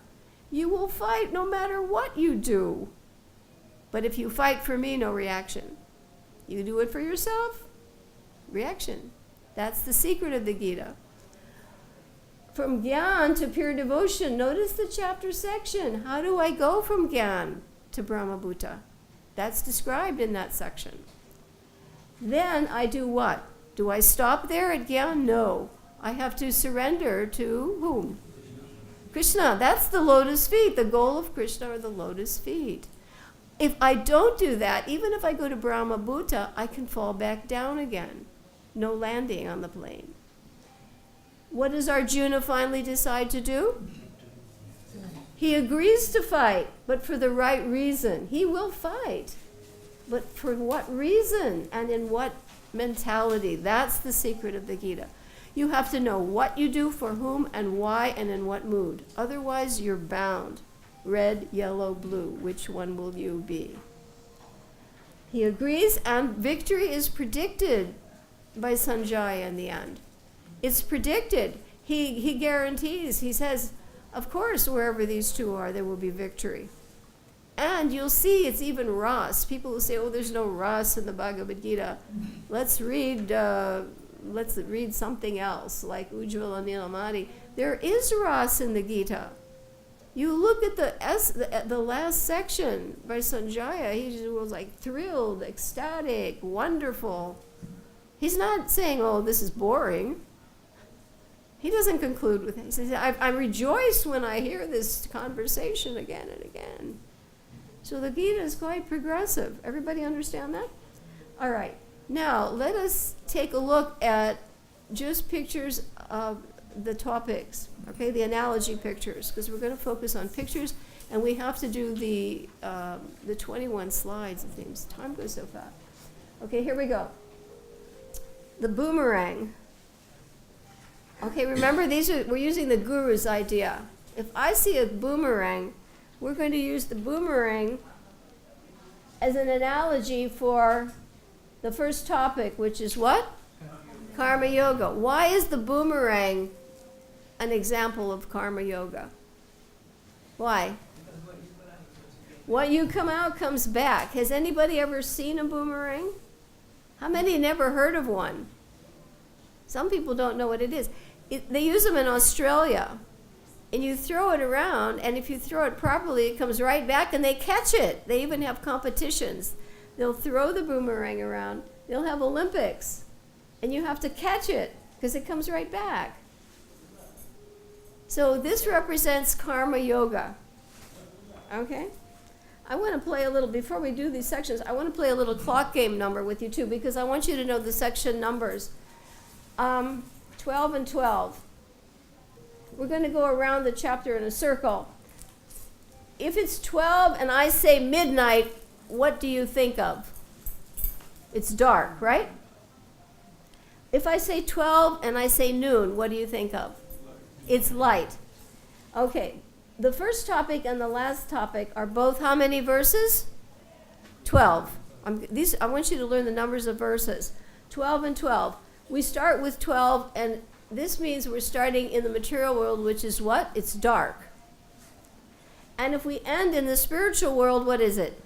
You will fight no matter what you do. But if you fight for me, no reaction. You do it for yourself, reaction. That's the secret of the Gita. From Gyan to pure devotion, notice the chapter section. How do I go from Gyan to Brahma-bhuta? That's described in that section. Then I do what? Do I stop there at Gyan? No. I have to surrender to whom? Krishna. That's the lotus feet. The goal of Krishna are the lotus feet. If I don't do that, even if I go to Brahma-bhuta, I can fall back down again. No landing on the plane. What does Arjuna finally decide to do? He agrees to fight, but for the right reason. He will fight. But for what reason and in what mentality? That's the secret of the Gita. You have to know what you do for whom and why and in what mood. Otherwise, you're bound. Red, yellow, blue. Which one will you be? He agrees, and victory is predicted by Sanjaya in the end. It's predicted. He guarantees. He says, of course, wherever these two are, there will be victory. And you'll see it's even Ras. People will say, oh, there's no Ras in the Bhagavad-Gita. Let's read something else, like Ujjvala Nilamati. There is Ras in the Gita. You look at the last section by Sanjaya, he just was like thrilled, ecstatic, wonderful. He's not saying, oh, this is boring. He doesn't conclude with it. He says, I rejoice when I hear this conversation again and again. So the Gita is quite progressive. Everybody understand that? All right. Now, let us take a look at just pictures of the topics, okay, the analogy pictures, because we're going to focus on pictures, and we have to do the 21 slides of things. Time goes so fast. Okay, here we go. The boomerang. Okay, remember, we're using the guru's idea. If I see a boomerang, we're going to use the boomerang as an analogy for the first topic, which is what? Karma yoga. Why is the boomerang an example of karma yoga? Why? What you come out comes back. Has anybody ever seen a boomerang? How many never heard of one? Some people don't know what it is. They use them in Australia. And you throw it around, and if you throw it properly, it comes right back, and they catch it. They even have competitions. They'll throw the boomerang around. They'll have Olympics. And you have to catch it, because it comes right back. So this represents karma yoga. Okay? I want to play a little, before we do these sections, I want to play a little clock game number with you too, because I want you to know the section numbers. 12 and 12. We're going to go around the chapter in a circle. If it's 12 and I say midnight, what do you think of? It's dark, right? If I say 12 and I say noon, what do you think of? It's light. Okay, the first topic and the last topic are both how many verses? 12. I want you to learn the numbers of verses. 12 and 12. We start with 12, and this means we're starting in the material world, which is what? It's dark. And if we end in the spiritual world, what is it?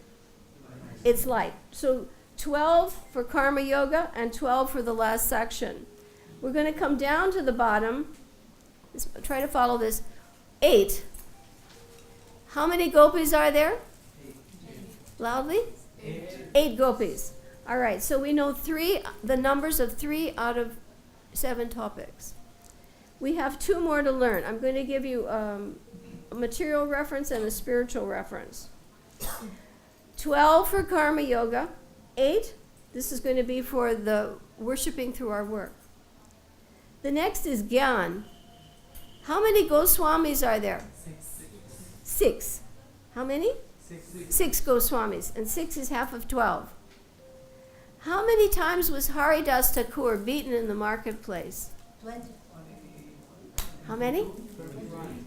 It's light. So 12 for karma yoga and 12 for the last section. We're going to come down to the bottom. Try to follow this. 8. How many gopis are there? 8. Loudly? 8. 8 gopis. All right, so we know the numbers of 3 out of 7 topics. We have 2 more to learn. I'm going to give you a material reference and a spiritual reference. 12 for karma yoga. 8, this is going to be for the worshiping through our work. The next is Gyan. How many Goswamis are there? 6. How many? 6 Goswamis, and 6 is half of 12. How many times was Haridas Thakur beaten in the marketplace? 20. How many? 31.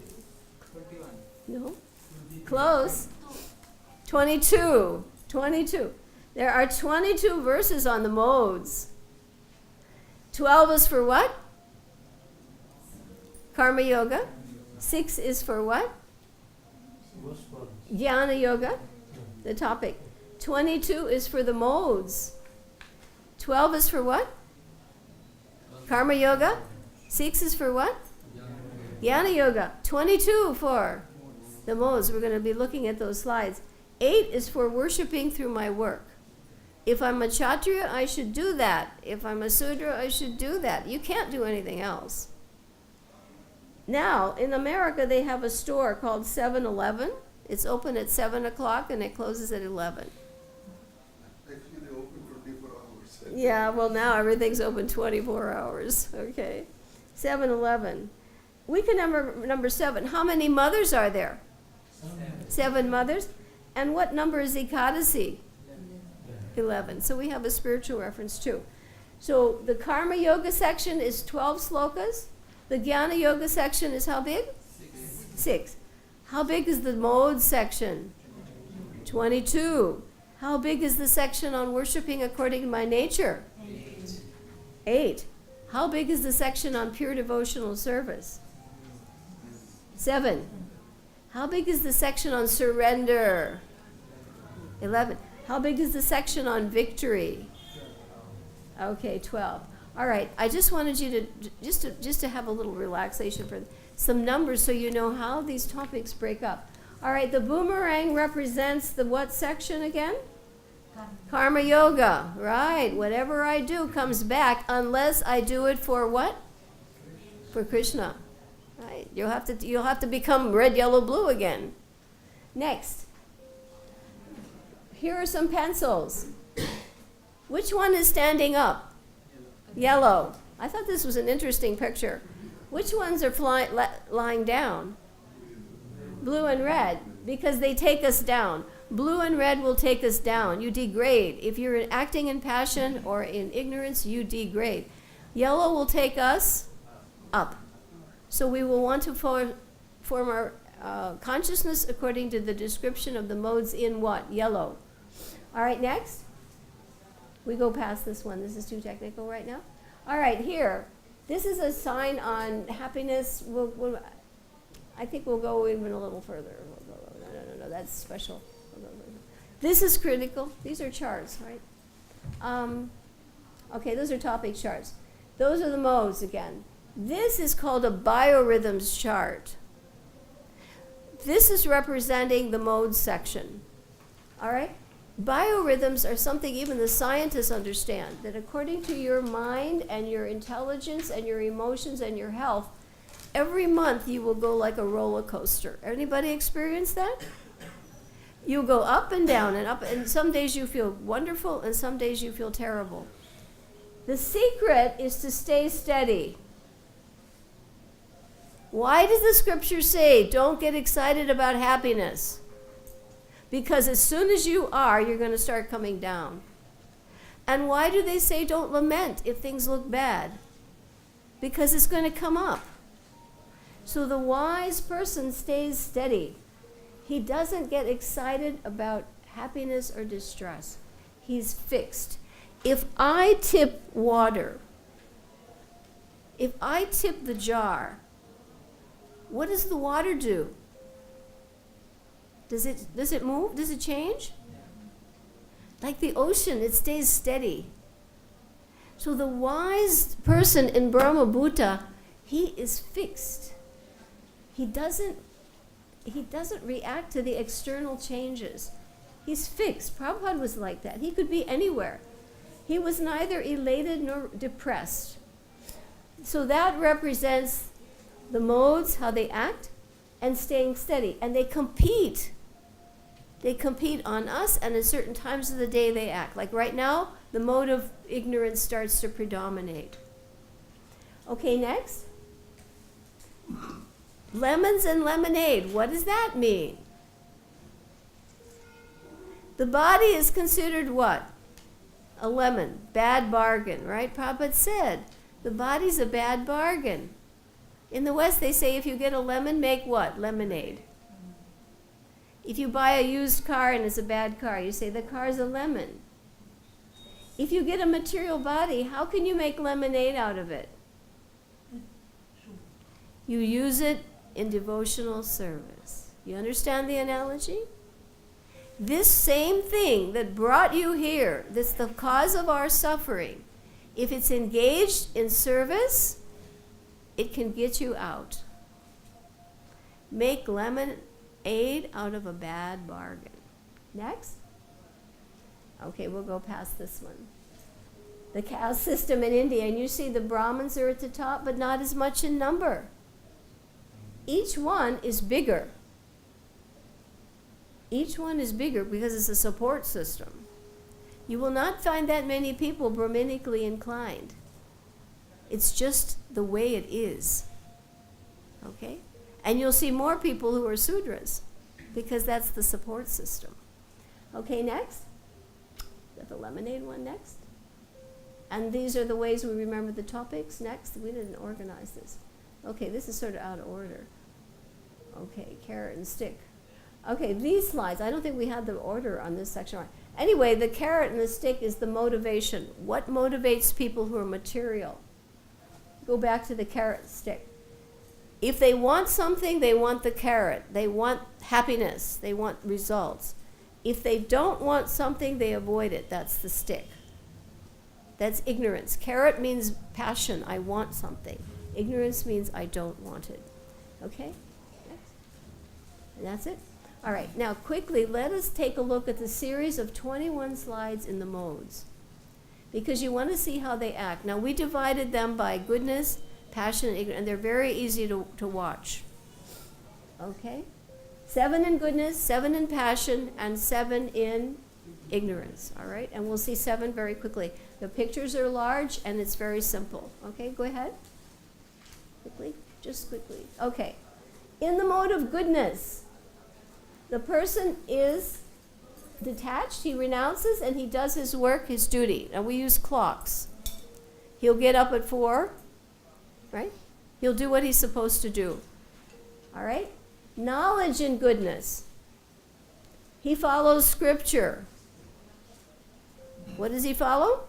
No? Close. 22. 22. There are 22 verses on the modes. 12 is for what? Karma yoga. 6 is for what? Jnana yoga, the topic. 22 is for the modes. 12 is for what? Karma yoga. 6 is for what? Jnana yoga. 22 for the modes. We're going to be looking at those slides. 8 is for worshiping through my work. If I'm a Kshatriya, I should do that. If I'm a Sudra, I should do that. You can't do anything else. Now, in America, they have a store called 7-Eleven. It's open at 7 o'clock and it closes at 11. Actually, they open 24 hours. Yeah, well, now everything's open 24 hours. Okay. 7-Eleven. We can number 7. How many mothers are there? 7 mothers. And what number is Ekadasi? 11. So we have a spiritual reference too. So the Karma Yoga section is 12 slokas. The Jnana Yoga section is how big? 6. How big is the mode section? 22. How big is the section on worshiping according to my nature? 8. How big is the section on pure devotional service? 7. How big is the section on surrender? 11. How big is the section on victory? Okay, 12. All right, I just wanted you to just to have a little relaxation for some numbers so you know how these topics break up. All right, the boomerang represents the what section again? Karma Yoga, right. Whatever I do comes back unless I do it for what? For Krishna. Right. You'll have to become red, yellow, blue again. Next. Here are some pencils. Which one is standing up? Yellow. I thought this was an interesting picture. Which ones are lying down? Blue and red, because they take us down. Blue and red will take us down. You degrade. If you're acting in passion or in ignorance, you degrade. Yellow will take us up. So we will want to form our consciousness according to the description of the modes in what? Yellow. All right, next. We go past this one. This is too technical right now. All right, here. This is a sign on happiness. I think we'll go even a little further. No, that's special. This is critical. These are charts, right? Okay, those are topic charts. Those are the modes again. This is called a biorhythms chart. This is representing the modes section. All right? Biorhythms are something even the scientists understand, that according to your mind and your intelligence and your emotions and your health, every month you will go like a roller coaster. Anybody experience that? You'll go up and down and up, and some days you feel wonderful and some days you feel terrible. The secret is to stay steady. Why does the scripture say don't get excited about happiness? Because as soon as you are, you're going to start coming down. And why do they say don't lament if things look bad? Because it's going to come up. So the wise person stays steady. He doesn't get excited about happiness or distress. He's fixed. If I tip water, if I tip the jar, what does the water do? Does it move? Does it change? Like the ocean, it stays steady. So the wise person in Brahma Bhuta, he is fixed. He doesn't react to the external changes. He's fixed. Prabhupada was like that. He could be anywhere. He was neither elated nor depressed. So that represents the modes, how they act, and staying steady. And they compete. They compete on us, and at certain times of the day they act. Like right now, the mode of ignorance starts to predominate. Okay, next. Lemons and lemonade. What does that mean? The body is considered what? A lemon. Bad bargain, right? Prabhupada said, the body's a bad bargain. In the West, they say if you get a lemon, make what? Lemonade. If you buy a used car and it's a bad car, you say the car's a lemon. If you get a material body, how can you make lemonade out of it? You use it in devotional service. You understand the analogy? This same thing that brought you here, that's the cause of our suffering, if it's engaged in service, it can get you out. Make lemonade out of a bad bargain. Next. Okay, we'll go past this one. The caste system in India, and you see the Brahmins are at the top, but not as much in number. Each one is bigger. Each one is bigger because it's a support system. You will not find that many people Brahminically inclined. It's just the way it is. Okay? And you'll see more people who are Sudras because that's the support system. Okay, next. Got the lemonade one next. And these are the ways we remember the topics. Next, we didn't organize this. Okay, this is sort of out of order. Okay, carrot and stick. Okay, these slides, I don't think we had the order on this section. Anyway, the carrot and the stick is the motivation. What motivates people who are material? Go back to the carrot and stick. If they want something, they want the carrot. They want happiness. They want results. If they don't want something, they avoid it. That's the stick. That's ignorance. Carrot means passion. I want something. Ignorance means I don't want it. Okay? Next. And that's it. All right. Now, quickly, let us take a look at the series of 21 slides in the modes, because you want to see how they act. Now, we divided them by goodness, passion, and ignorance, and they're very easy to watch. Okay? 7 in goodness, 7 in passion, and 7 in ignorance. All right? And we'll see 7 very quickly. The pictures are large, and it's very simple. Okay? Go ahead. Quickly. Just quickly. Okay. In the mode of goodness, the person is detached, he renounces, and he does his work, his duty. Now we use clocks. He'll get up at 4, right? He'll do what he's supposed to do. All right? Knowledge and goodness. He follows scripture. What does he follow?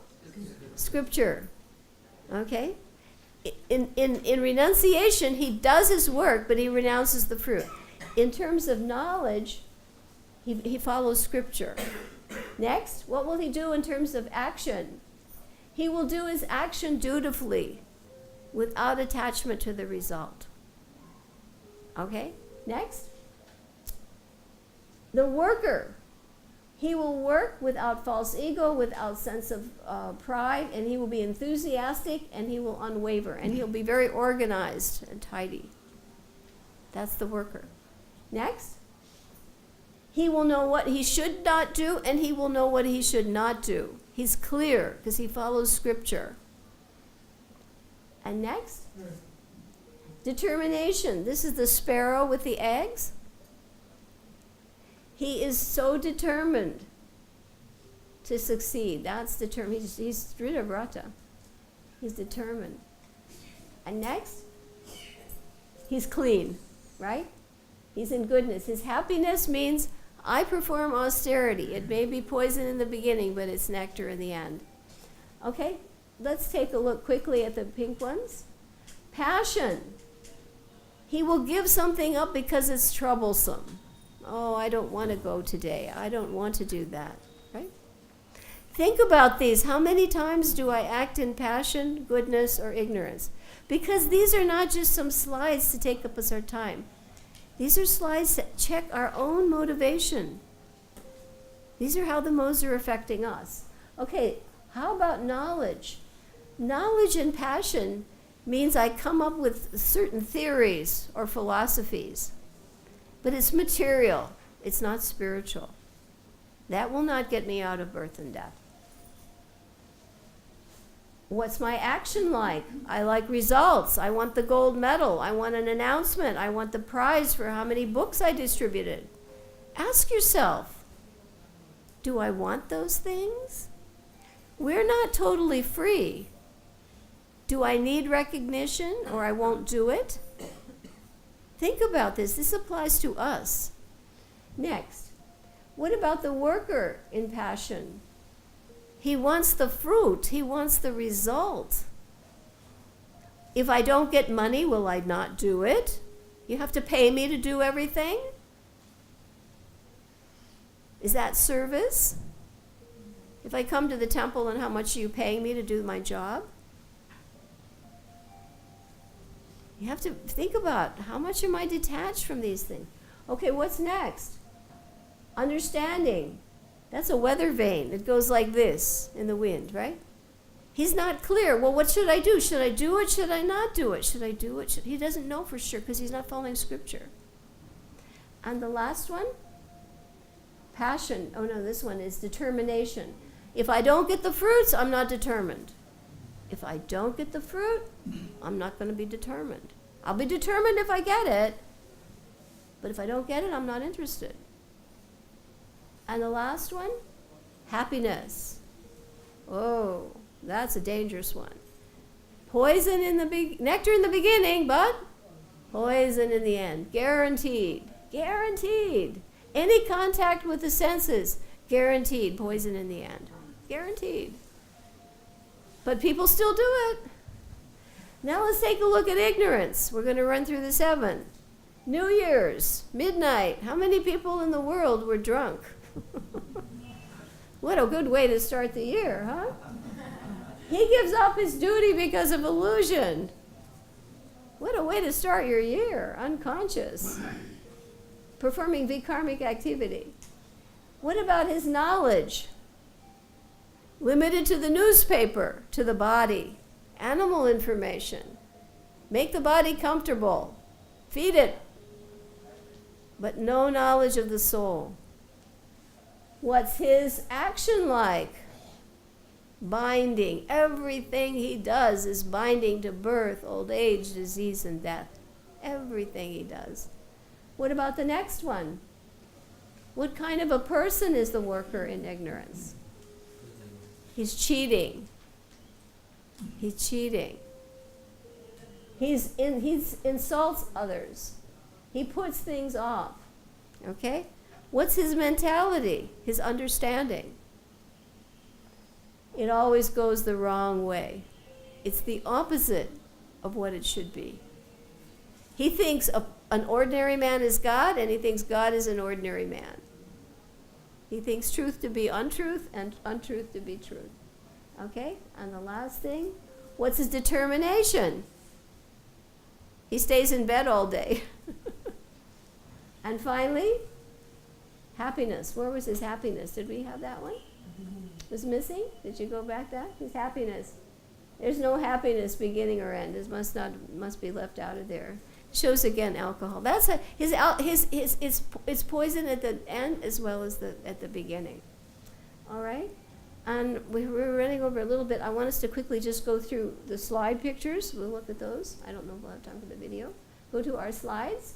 Scripture. Okay? In renunciation, he does his work, but he renounces the fruit. In terms of knowledge, he follows scripture. Next, what will he do in terms of action? He will do his action dutifully, without attachment to the result. Okay? Next. The worker. He will work without false ego, without sense of pride, and he will be enthusiastic, and he will unwaver, and he'll be very organized and tidy. That's the worker. Next. He will know what he should not do, and he will know what he should not do. He's clear because he follows scripture. And next, determination. This is the sparrow with the eggs. He is so determined to succeed. That's determined. He's Dhridavrata. He's determined. And next, he's clean, right? He's in goodness. His happiness means I perform austerity. It may be poison in the beginning, but it's nectar in the end. Okay, let's take a look quickly at the pink ones. Passion. He will give something up because it's troublesome. Oh, I don't want to go today. I don't want to do that, right? Think about these. How many times do I act in passion, goodness, or ignorance? Because these are not just some slides to take up us our time. These are slides that check our own motivation. These are how the modes are affecting us. Okay, how about knowledge? Knowledge and passion means I come up with certain theories or philosophies. But it's material. It's not spiritual. That will not get me out of birth and death. What's my action like? I like results. I want the gold medal. I want an announcement. I want the prize for how many books I distributed. Ask yourself, do I want those things? We're not totally free. Do I need recognition or I won't do it? Think about this. This applies to us. Next, what about the worker in passion? He wants the fruit. He wants the result. If I don't get money, will I not do it? You have to pay me to do everything? Is that service? If I come to the temple, and how much are you paying me to do my job? You have to think about how much am I detached from these things. Okay, what's next? Understanding. That's a weather vane. It goes like this in the wind, right? He's not clear. Well, what should I do? Should I do it? Should I not do it? Should I do it? He doesn't know for sure because he's not following scripture. And the last one? Passion. Oh no, this one is determination. If I don't get the fruits, I'm not determined. If I don't get the fruit, I'm not going to be determined. I'll be determined if I get it, but if I don't get it, I'm not interested. And the last one, happiness. Oh, That's a dangerous one. Poison in the nectar in the beginning, but poison in the end. Guaranteed. Guaranteed. Any contact with the senses, guaranteed poison in the end. Guaranteed. But people still do it. Now let's take a look at ignorance. We're going to run through the 7. New Year's, midnight. How many people in the world were drunk? What a good way to start the year, huh? He gives up his duty because of illusion. What a way to start your year, unconscious. Performing vikarmic activity. What about his knowledge? Limited to the newspaper, to the body, animal information. Make the body comfortable. Feed it. But no knowledge of the soul. What's his action like? Binding. Everything he does is binding to birth, old age, disease, and death. Everything he does. What about the next one? What kind of a person is the worker in ignorance? He's cheating. He's cheating. He insults others. He puts things off. Okay? What's his mentality? His understanding? It always goes the wrong way. It's the opposite of what it should be. He thinks an ordinary man is God, and he thinks God is an ordinary man. He thinks truth to be untruth and untruth to be truth. Okay? And the last thing, what's his determination? He stays in bed all day. And finally, happiness. Where was his happiness? Did we have that one? Was missing? Did you go back that? His happiness. There's no happiness beginning or end. It must be left out of there. Shows again alcohol. That's it's poison at the end as well as at the beginning. All right? And we're running over a little bit. I want us to quickly just go through the slide pictures. We'll look at those. I don't know if we'll have time for the video. Go to our slides.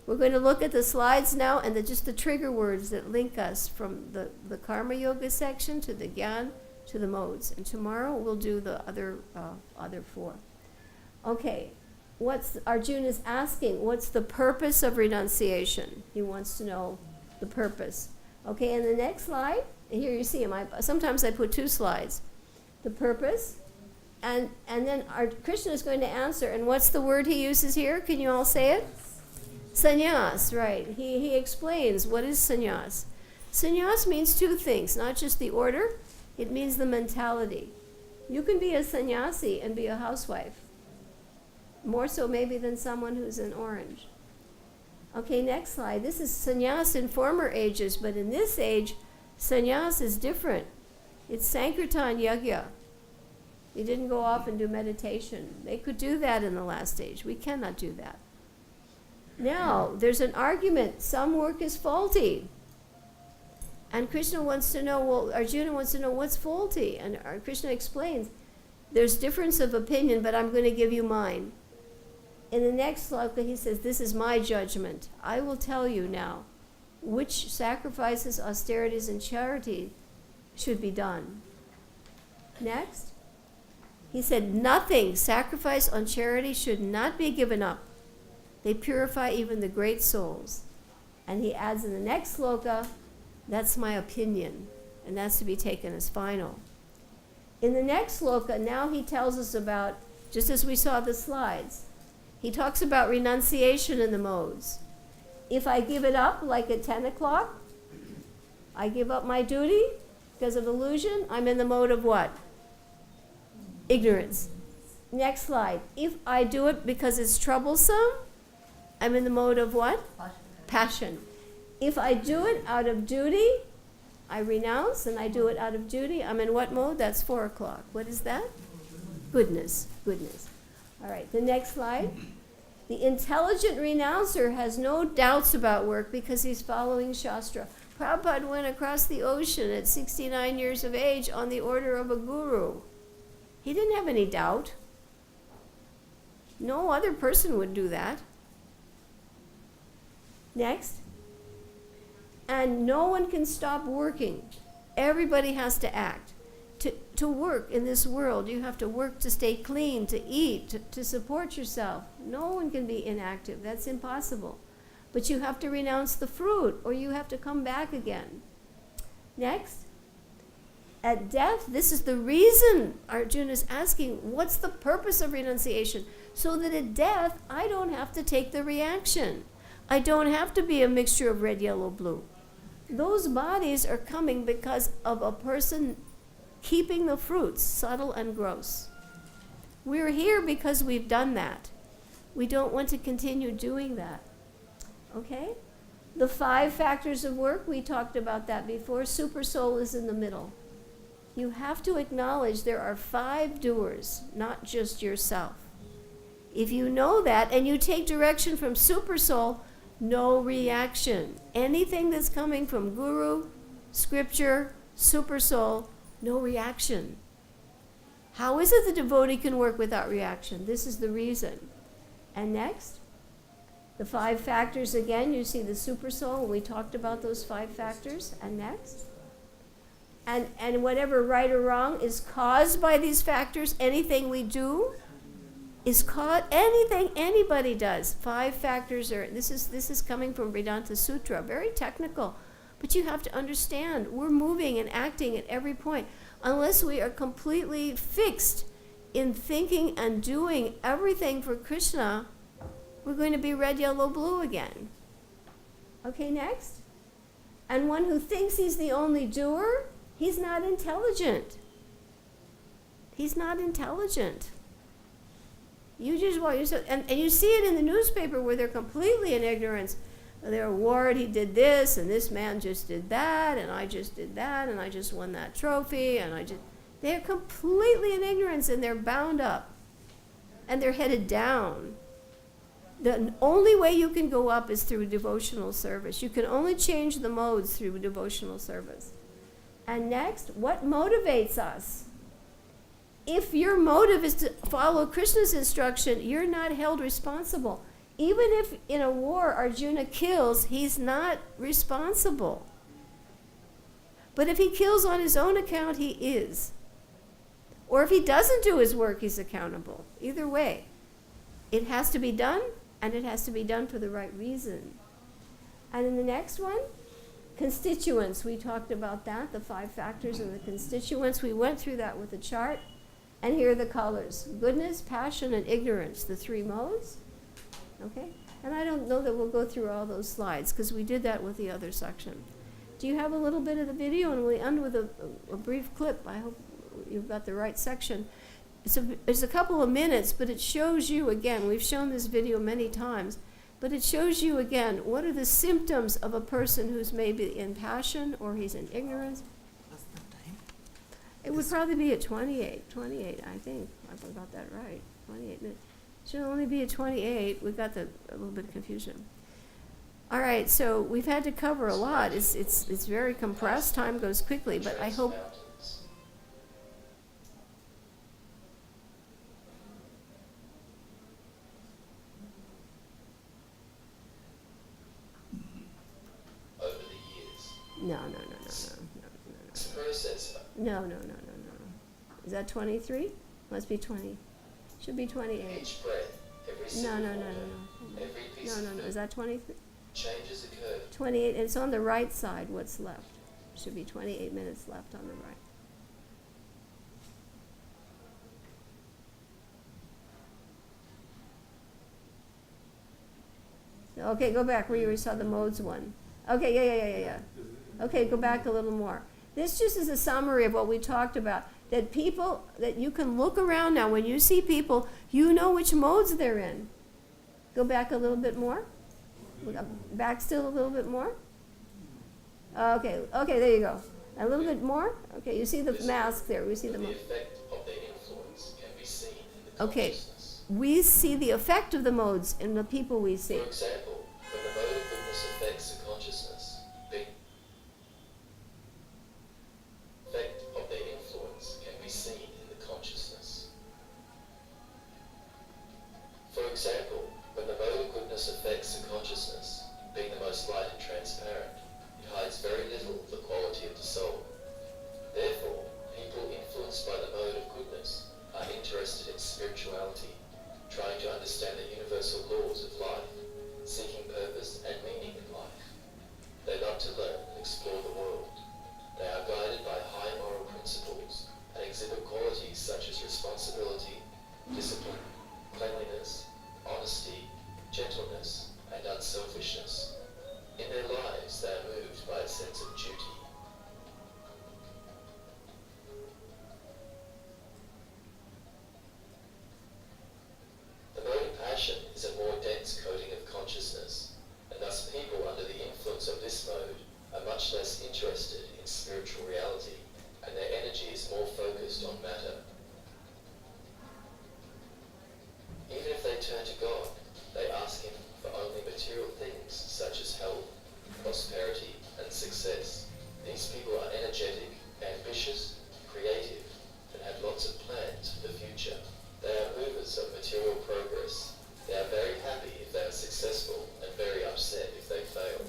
We're going to look at the slides now and just the trigger words that link us from the Karma Yoga section to the Gyan to the modes. And tomorrow we'll do the other 4. Okay. Arjuna's asking, what's the purpose of renunciation? He wants to know the purpose. Okay, and the next slide, here you see him. Sometimes I put 2 slides. The purpose, and then Krishna is going to answer. And what's the word he uses here? Can you all say it? Sannyas, right. He explains what is sannyas. Sannyas means 2 things, not just the order. It means the mentality. You can be a sannyasi and be a housewife. More so maybe than someone who's an orange. Okay, next slide. This is sannyas in former ages, but in this age, sannyas is different. It's Sankirtan Yagya. You didn't go off and do meditation. They could do that in the last age. We cannot do that. Now, there's an argument. Some work is faulty. And Krishna wants to know, Arjuna wants to know what's faulty. And Krishna explains, there's difference of opinion, but I'm going to give you mine. In the next sloka, he says, this is my judgment. I will tell you now which sacrifices, austerities, and charity should be done. Next, he said, nothing, sacrifice on charity should not be given up. They purify even the great souls. And he adds in the next sloka, that's my opinion, and that's to be taken as final. In the next sloka, now he tells us about, just as we saw the slides, he talks about renunciation in the modes. If I give it up, like at 10 o'clock, I give up my duty because of illusion, I'm in the mode of what? Ignorance. Next slide. If I do it because it's troublesome, I'm in the mode of what? Passion. If I do it out of duty, I renounce, and I do it out of duty, I'm in what mode? That's 4 o'clock. What is that? Goodness. Goodness. All right, the next slide. The intelligent renouncer has no doubts about work because he's following Shastra. Prabhupada went across the ocean at 69 years of age on the order of a guru. He didn't have any doubt. No other person would do that. Next. And no one can stop working. Everybody has to act. to work in this world. You have to work to stay clean, to eat, to support yourself. No one can be inactive. That's impossible. But you have to renounce the fruit, or you have to come back again. Next. At death, this is the reason Arjuna is asking, what's the purpose of renunciation? So that at death, I don't have to take the reaction. I don't have to be a mixture of red, yellow, blue. Those bodies are coming because of a person keeping the fruits, subtle and gross. We're here because we've done that. We don't want to continue doing that. Okay? The 5 factors of work, we talked about that before. Super soul is in the middle. You have to acknowledge there are 5 doers, not just yourself. If you know that and you take direction from super soul, no reaction. Anything that's coming from guru, scripture, super soul, no reaction. How is it the devotee can work without reaction? This is the reason. And next, the 5 factors again. You see the super soul, we talked about those 5 factors. And next, and whatever right or wrong is caused by these factors, anything we do is caused, anything anybody does. 5 factors are, this is coming from Vedanta Sutra, very technical, but you have to understand, we're moving and acting at every point. Unless we are completely fixed in thinking and doing everything for Krishna, we're going to be red, yellow, blue again. Okay, next. And one who thinks he's the only doer, he's not intelligent. He's not intelligent. You just want yourself, and you see it in the newspaper where they're completely in ignorance. Their award, he did this, and this man just did that, and I just did that, and I just won that trophy, and they're completely in ignorance, and they're bound up, and they're headed down. The only way you can go up is through devotional service. You can only change the modes through devotional service. And next, what motivates us? If your motive is to follow Krishna's instruction, you're not held responsible. Even if in a war Arjuna kills, he's not responsible. But if he kills on his own account, he is. Or if he doesn't do his work, he's accountable. Either way, it has to be done, and it has to be done for the right reason. And in the next one, constituents. We talked about that, the 5 factors and the constituents. We went through that with the chart. And here are the colors: goodness, passion, and ignorance, the 3 modes. Okay? And I don't know that we'll go through all those slides because we did that with the other section. Do you have a little bit of the video? And we end with a brief clip. I hope you've got the right section. It's a couple of minutes, but it shows you again, we've shown this video many times, but it shows you again what are the symptoms of a person who's maybe in passion or he's in ignorance. What's the time? It would probably be at 28, I think. I got that right. 28 minutes. Should only be at 28. We got a little bit of confusion. All right, so we've had to cover a lot. It's very compressed. Time goes quickly, but I hope. Over the years. No. It's a process. No. Is that 23? Must be 20. Should be 28. Each breath, every No. single hormone, every piece of No. Is that 23? changes occur. 28. It's on the right side. What's left? Should be 28 minutes left on the right. Okay, go back where you saw the modes one. Okay, yeah. Okay, go back a little more. This just is a summary of what we talked about. That people, that you can look around now, when you see people, you know which modes they're in. Go back a little bit more. Back still a little bit more. Okay, there you go. A little bit more. Okay, you see the mask there. We see the The effect of their influence can be seen in the Okay, consciousness. we see the effect of the modes in the people we see. For example, when the mode of goodness affects the consciousness, the effect of their influence can be seen in the consciousness. For example, when the mode of goodness affects the consciousness, being the most light and transparent, it hides very little of the quality of the soul. Therefore, people influenced ambitious, creative, and have lots of plans for the future. They are movers of material progress. They are very happy if they are successful and very upset if they fail.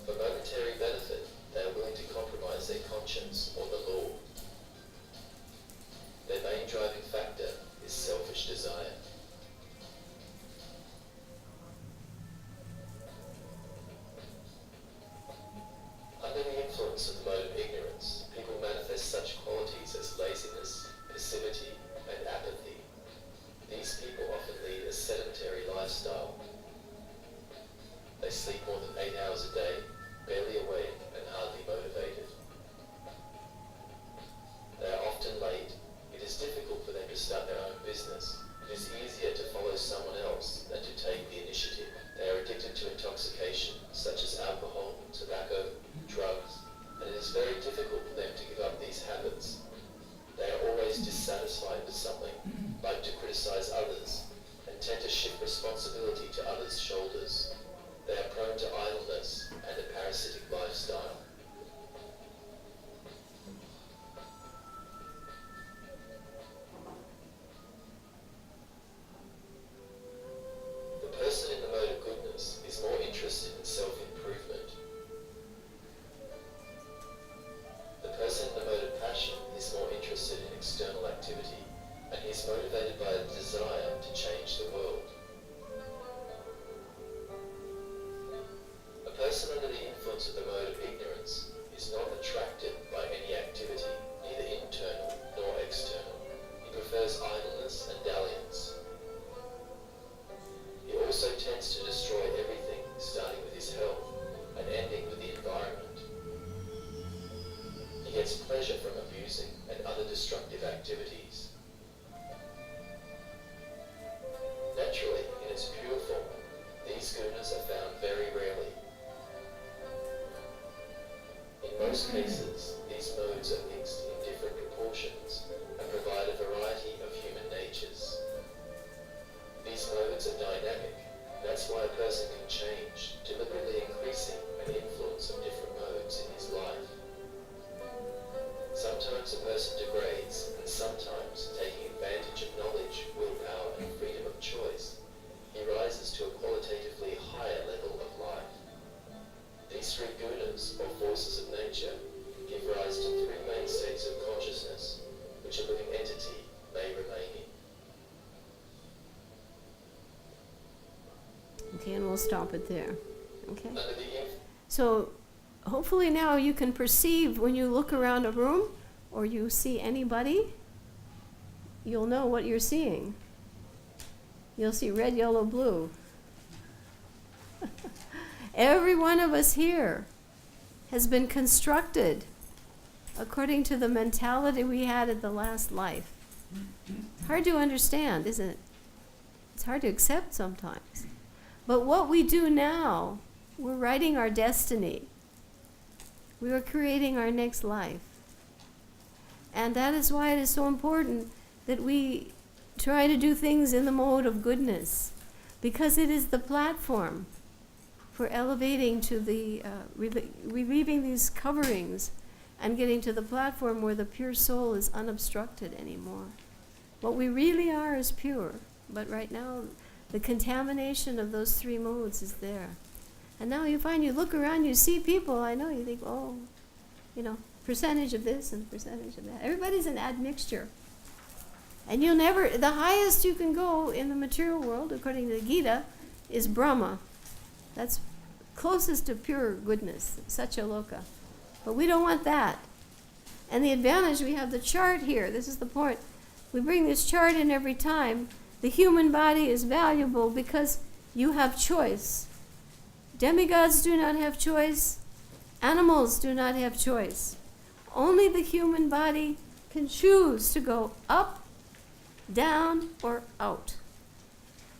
For momentary benefit, they are willing to compromise their conscience or the law. Their main driving factor is selfish desire. Under the influence of the mode of ignorance, people manifest such qualities as laziness, passivity, and apathy. These people often lead a sedentary lifestyle. They sleep more than 8 hours a day, barely awake, and hardly motivated. They are often late. It is difficult for them to start their own business. It is easier to follow someone else than to take the initiative. They are addicted to intoxication, such as alcohol, tobacco, drugs, and it is very difficult for them to give up these habits. They are always dissatisfied with something, like to criticize others, and tend to shift responsibility to others' shoulders. They are prone to idleness and a parasitic lifestyle. The person in the mode of goodness is more interested in self-improvement. The person in the mode of passion is more interested in external activity, and he is motivated by a desire to change the world. A person under the influence of the mode of ignorance is not attracted by any activity, neither internal nor external. He prefers idleness and dalliance. He also tends to destroy everything, starting with his health and ending with the environment. He gets pleasure from abusing and other destructive activities. Naturally, in its pure form, these gunas are found very rarely. In most cases, these modes are mixed in different proportions and provide a variety of human natures. These modes are dynamic. That's why a person can change, deliberately increasing an influence of different modes in his life. Sometimes a person degrades, and sometimes, taking advantage of knowledge, willpower, and freedom of choice, he rises to a qualitatively higher level of life. These three gunas, or forces of nature, give rise to three main states of consciousness, which a living entity may remain in. Okay, and we'll stop it there. Okay? Under the So hopefully now you can perceive when you look around a room or you see anybody, you'll know what you're seeing. You'll see red, yellow, blue. Every one of us here has been constructed according to the mentality we had at the last life. Hard to understand, isn't it? It's hard to accept sometimes. But what we do now, we're writing our destiny. We are creating our next life. And that is why it is so important that we try to do things in the mode of goodness, because it is the platform for elevating to the, relieving these coverings and getting to the platform where the pure soul is unobstructed anymore. What we really are is pure, but right now the contamination of those three modes is there. And now you find, you look around, you see people, I know, you think, oh, percentage of this and percentage of that. Everybody's an admixture. And you'll never, the highest you can go in the material world, according to the Gita, is Brahma. That's closest to pure goodness, Satyaloka. But we don't want that. And the advantage, we have the chart here. This is the point. We bring this chart in every time. The human body is valuable because you have choice. Demigods do not have choice. Animals do not have choice. Only the human body can choose to go up, down, or out.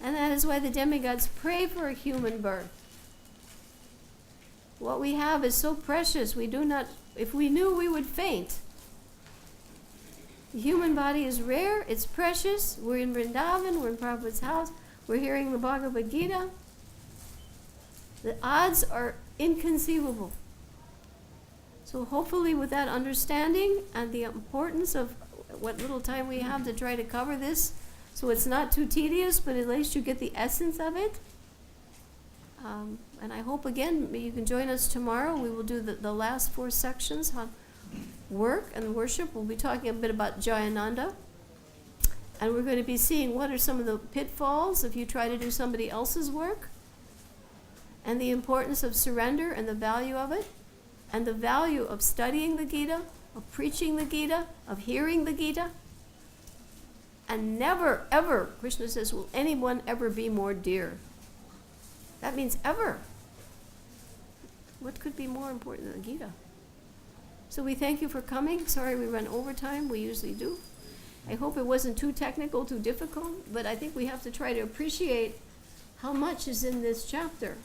And that is why the demigods pray for a human birth. What we have is so precious, we do not, if we knew, we would faint. The human body is rare, it's precious. We're in Vrindavan, we're in Prabhupada's house, we're hearing the Bhagavad-Gita. The odds are inconceivable. So hopefully with that understanding and the importance of what little time we have to try to cover this, so it's not too tedious, but at least you get the essence of it. And I hope again you can join us tomorrow. We will do the last 4 sections on work and worship. We'll be talking a bit about Jayananda. And we're going to be seeing what are some of the pitfalls if you try to do somebody else's work, and the importance of surrender and the value of it, and the value of studying the Gita, of preaching the Gita, of hearing the Gita. And never, ever, Krishna says, will anyone ever be more dear. That means ever. What could be more important than the Gita? So we thank you for coming. Sorry we ran over time. We usually do. I hope it wasn't too technical, too difficult, but I think we have to try to appreciate how much is in this chapter.